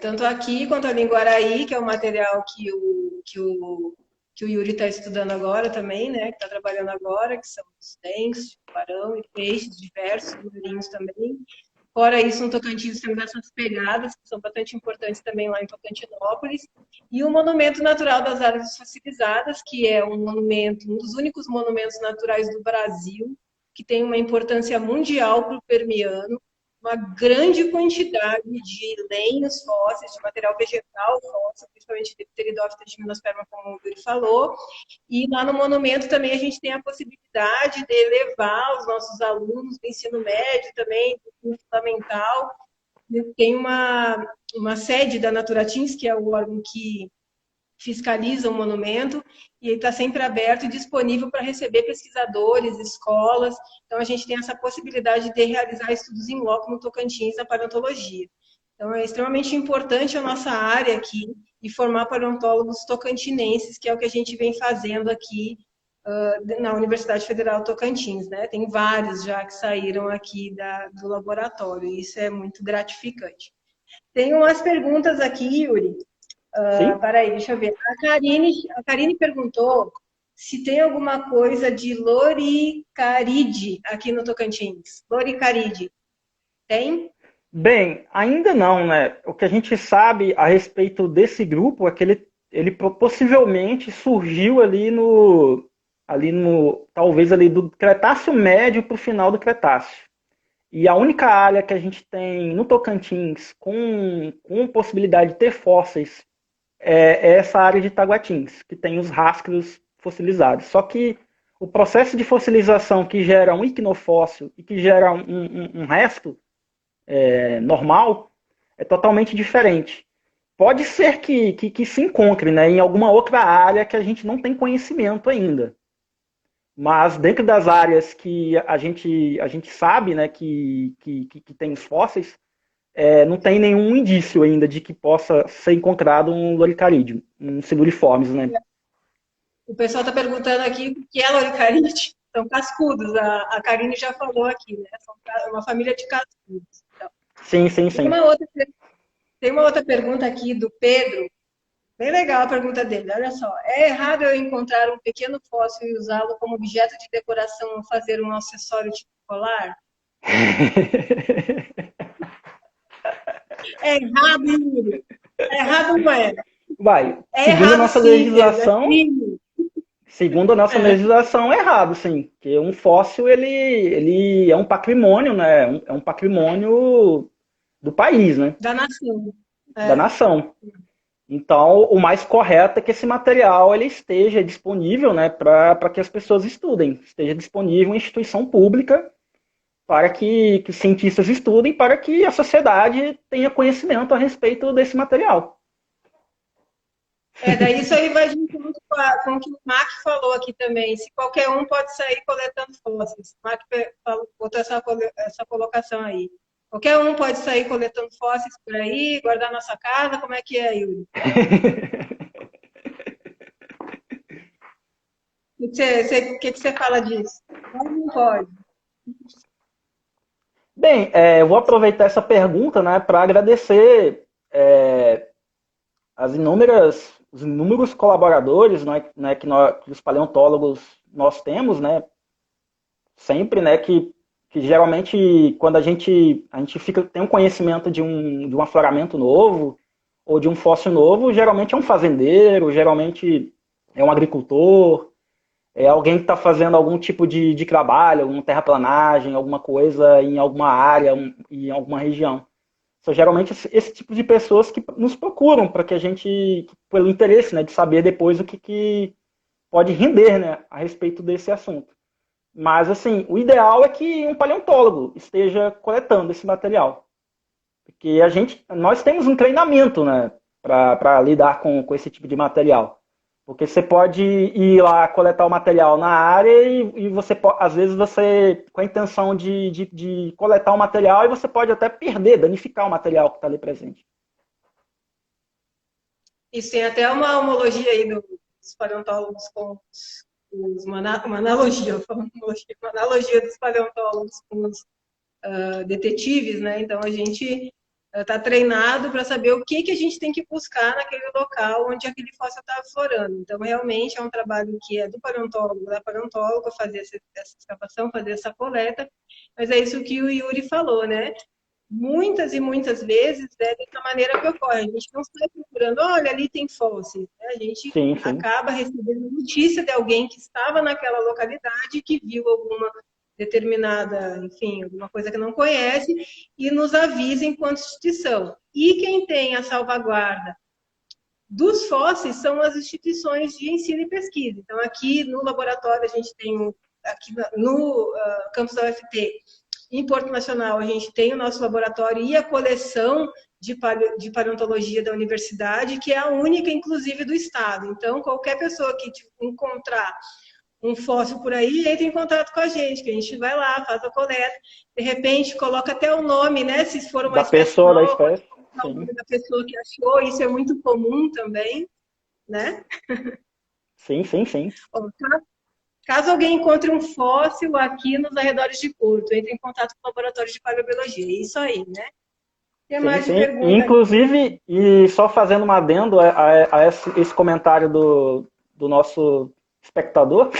Tanto aqui quanto ali em Guaraí, que é o material que o Yuri está estudando agora também, né? Que está trabalhando agora, que são os dentes, tubarão e peixes diversos, marinhos também. Fora isso, no Tocantins temos essas pegadas, que são bastante importantes também lá em Tocantinópolis. E o Monumento Natural das Árvores Fossilizadas, que é um monumento, um dos únicos monumentos naturais do Brasil, que tem uma importância mundial para o Permiano, uma grande quantidade de lenhos fósseis, de material vegetal fóssil, principalmente de Pteridófita de gimnosperma, como o Yuri falou. E lá no monumento também a gente tem a possibilidade de levar os nossos alunos do ensino médio também, do ensino fundamental. Tem uma sede da Naturatins, que é o órgão que fiscaliza o monumento, e ele está sempre aberto e disponível para receber pesquisadores, escolas. Então, a gente tem essa possibilidade de realizar estudos em loco no Tocantins, na paleontologia. Então, é extremamente importante a nossa área aqui e formar paleontólogos tocantinenses, que é o que a gente vem fazendo aqui na Universidade Federal Tocantins, né? Tem vários já que saíram aqui do laboratório, e isso é muito gratificante. Tem umas perguntas aqui, Yuri. Peraí, deixa eu ver. A Karine perguntou se tem alguma coisa de loricarídea aqui no Tocantins. Loricarídea. Tem? Bem, ainda não, né? O que a gente sabe a respeito desse grupo é que ele possivelmente surgiu talvez ali do Cretáceo Médio para o final do Cretáceo. E a única área que a gente tem no Tocantins com possibilidade de ter fósseis é essa área de Taguatins, que tem os rastros fossilizados. Só que o processo de fossilização que gera um iquinofóssil e que gera um resto normal é totalmente diferente. Pode ser que se encontre, né, em alguma outra área que a gente não tem conhecimento ainda. Mas dentro das áreas que a gente sabe, né, que tem os fósseis, não tem nenhum indício ainda de que possa ser encontrado um loricarídeo, um siluriformes, né? O pessoal está perguntando aqui o que é loricarídeo. São cascudos, a Karine já falou aqui, né? São uma família de cascudos. Então, Sim. Tem uma outra pergunta aqui do Pedro. Bem legal a pergunta dele, olha só. É errado eu encontrar um pequeno fóssil e usá-lo como objeto de decoração ou fazer um acessório tipo colar? É errado, Yuri. É errado, não é? Segundo a nossa legislação, segundo a nossa legislação, é errado, sim. Porque um fóssil, ele é um patrimônio, né? É um patrimônio do país, né? Da nação. Da nação. Então, o mais correto é que esse material ele esteja disponível, né, para que as pessoas estudem. Esteja disponível em instituição pública para que os cientistas estudem, para que a sociedade tenha conhecimento a respeito desse material. Daí isso aí vai junto muito com o que o Mark falou aqui também. Se qualquer um pode sair coletando fósseis. O Mark botou essa colocação aí. Qualquer um pode sair coletando fósseis por aí, guardar na sua casa. Como é que é, Yuri? O que você fala disso? Pode ou não pode? Bem, eu vou aproveitar essa pergunta, né, para agradecer os inúmeros colaboradores, né, que os paleontólogos nós temos, né, sempre, né, que geralmente quando a gente tem um conhecimento de um afloramento novo ou de um fóssil novo, geralmente é um fazendeiro, geralmente é um agricultor, é alguém que está fazendo algum tipo de trabalho, alguma terraplanagem, alguma coisa em alguma área, em alguma região. São geralmente esse tipo de pessoas que nos procuram para que a gente, pelo interesse, né, de saber depois o que pode render, né, a respeito desse assunto. Mas, assim, o ideal é que um paleontólogo esteja coletando esse material. Porque nós temos um treinamento, né, para lidar com esse tipo de material. Porque você pode ir lá coletar o material na área e às vezes você, com a intenção de coletar o material, e você pode até perder, danificar o material que está ali presente. Isso tem até uma homologia aí dos paleontólogos com uma analogia, uma analogia dos paleontólogos com os detetives, né? Então a gente está treinado para saber o que a gente tem que buscar naquele local onde aquele fóssil está aflorando. Então, realmente é um trabalho que é do paleontólogo, da paleontóloga, fazer essa escavação, fazer essa coleta, mas é isso que o Yuri falou, né? Muitas e muitas vezes é dessa maneira que ocorre. A gente não sai procurando, olha, ali tem fóssil. Né? A gente Sim. acaba recebendo notícia de alguém que estava naquela localidade, que viu alguma determinada, enfim, alguma coisa que não conhece, e nos avisa enquanto instituição. E quem tem a salvaguarda dos fósseis são as instituições de ensino e pesquisa. Então, aqui no laboratório, a gente tem, aqui no campus da UFT, em Porto Nacional, a gente tem o nosso laboratório e a coleção de paleontologia da universidade, que é a única, inclusive, do estado. Então, qualquer pessoa que encontrar um fóssil por aí, entra em contato com a gente, que a gente vai lá, faz a coleta, de repente coloca até o nome, né? Se for uma Da espécie pessoa, nova, da espécie. o nome da pessoa que achou, isso é muito comum também, né? Sim. Caso alguém encontre um fóssil aqui nos arredores de Porto, entre em contato com o laboratório de paleobiologia. É isso aí, né? Tem mais de pergunta? Inclusive, e só fazendo um adendo a esse comentário do nosso espectador,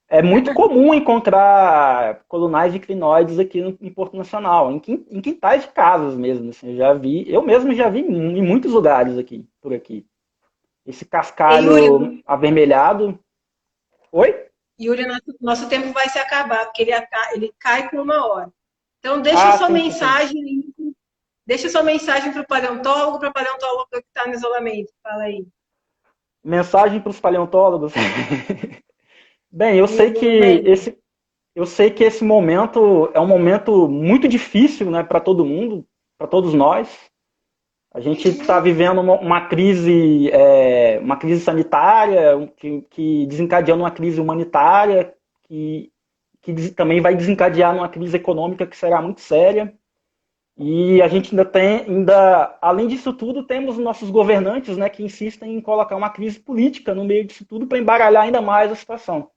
é muito comum encontrar colunais de crinoides aqui em Porto Nacional, em quintais de casas mesmo. Assim, eu mesmo já vi em muitos lugares por aqui. Esse cascalho Yuri, avermelhado. Oi? Yuri, nosso tempo vai se acabar, porque ele cai com 1 hora. Então, deixa sua mensagem. Deixa sua mensagem para o paleontólogo, para a paleontóloga que está no isolamento. Fala aí. Mensagem para os paleontólogos. Bem, eu sei que esse momento é um momento muito difícil, né, para todo mundo, para todos nós. A gente está vivendo uma crise sanitária que desencadeou numa crise humanitária, que também vai desencadear numa crise econômica que será muito séria. E a gente além disso tudo, temos nossos governantes, né, que insistem em colocar uma crise política no meio disso tudo para embaralhar ainda mais a situação.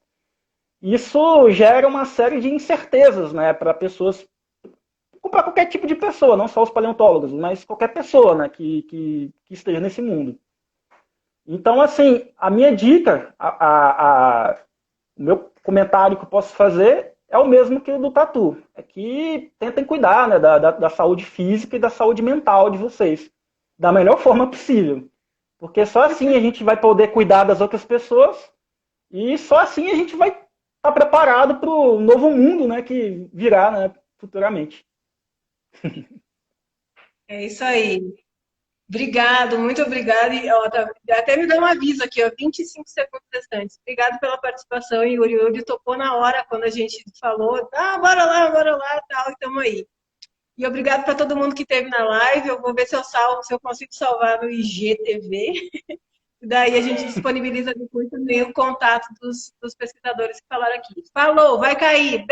Isso gera uma série de incertezas, né, para qualquer tipo de pessoa, não só os paleontólogos, mas qualquer pessoa, né, que esteja nesse mundo. Então, assim, a minha dica, o meu comentário que eu posso fazer é o mesmo que o do Tatu. É que tentem cuidar, né, da saúde física e da saúde mental de vocês, da melhor forma possível. Porque só assim a gente vai poder cuidar das outras pessoas e só assim a gente vai estar preparado para o novo mundo, né, que virá, né, futuramente. É isso aí. Obrigado, muito obrigada. Até me dá um aviso aqui, 25 segundos restantes. Obrigado pela participação, Yuri. Yuri topou na hora quando a gente falou, bora lá, tal, e estamos aí. E obrigado para todo mundo que esteve na live. Eu vou ver se eu consigo salvar no IGTV. Daí a gente disponibiliza depois também o contato dos pesquisadores que falaram aqui. Falou, vai cair!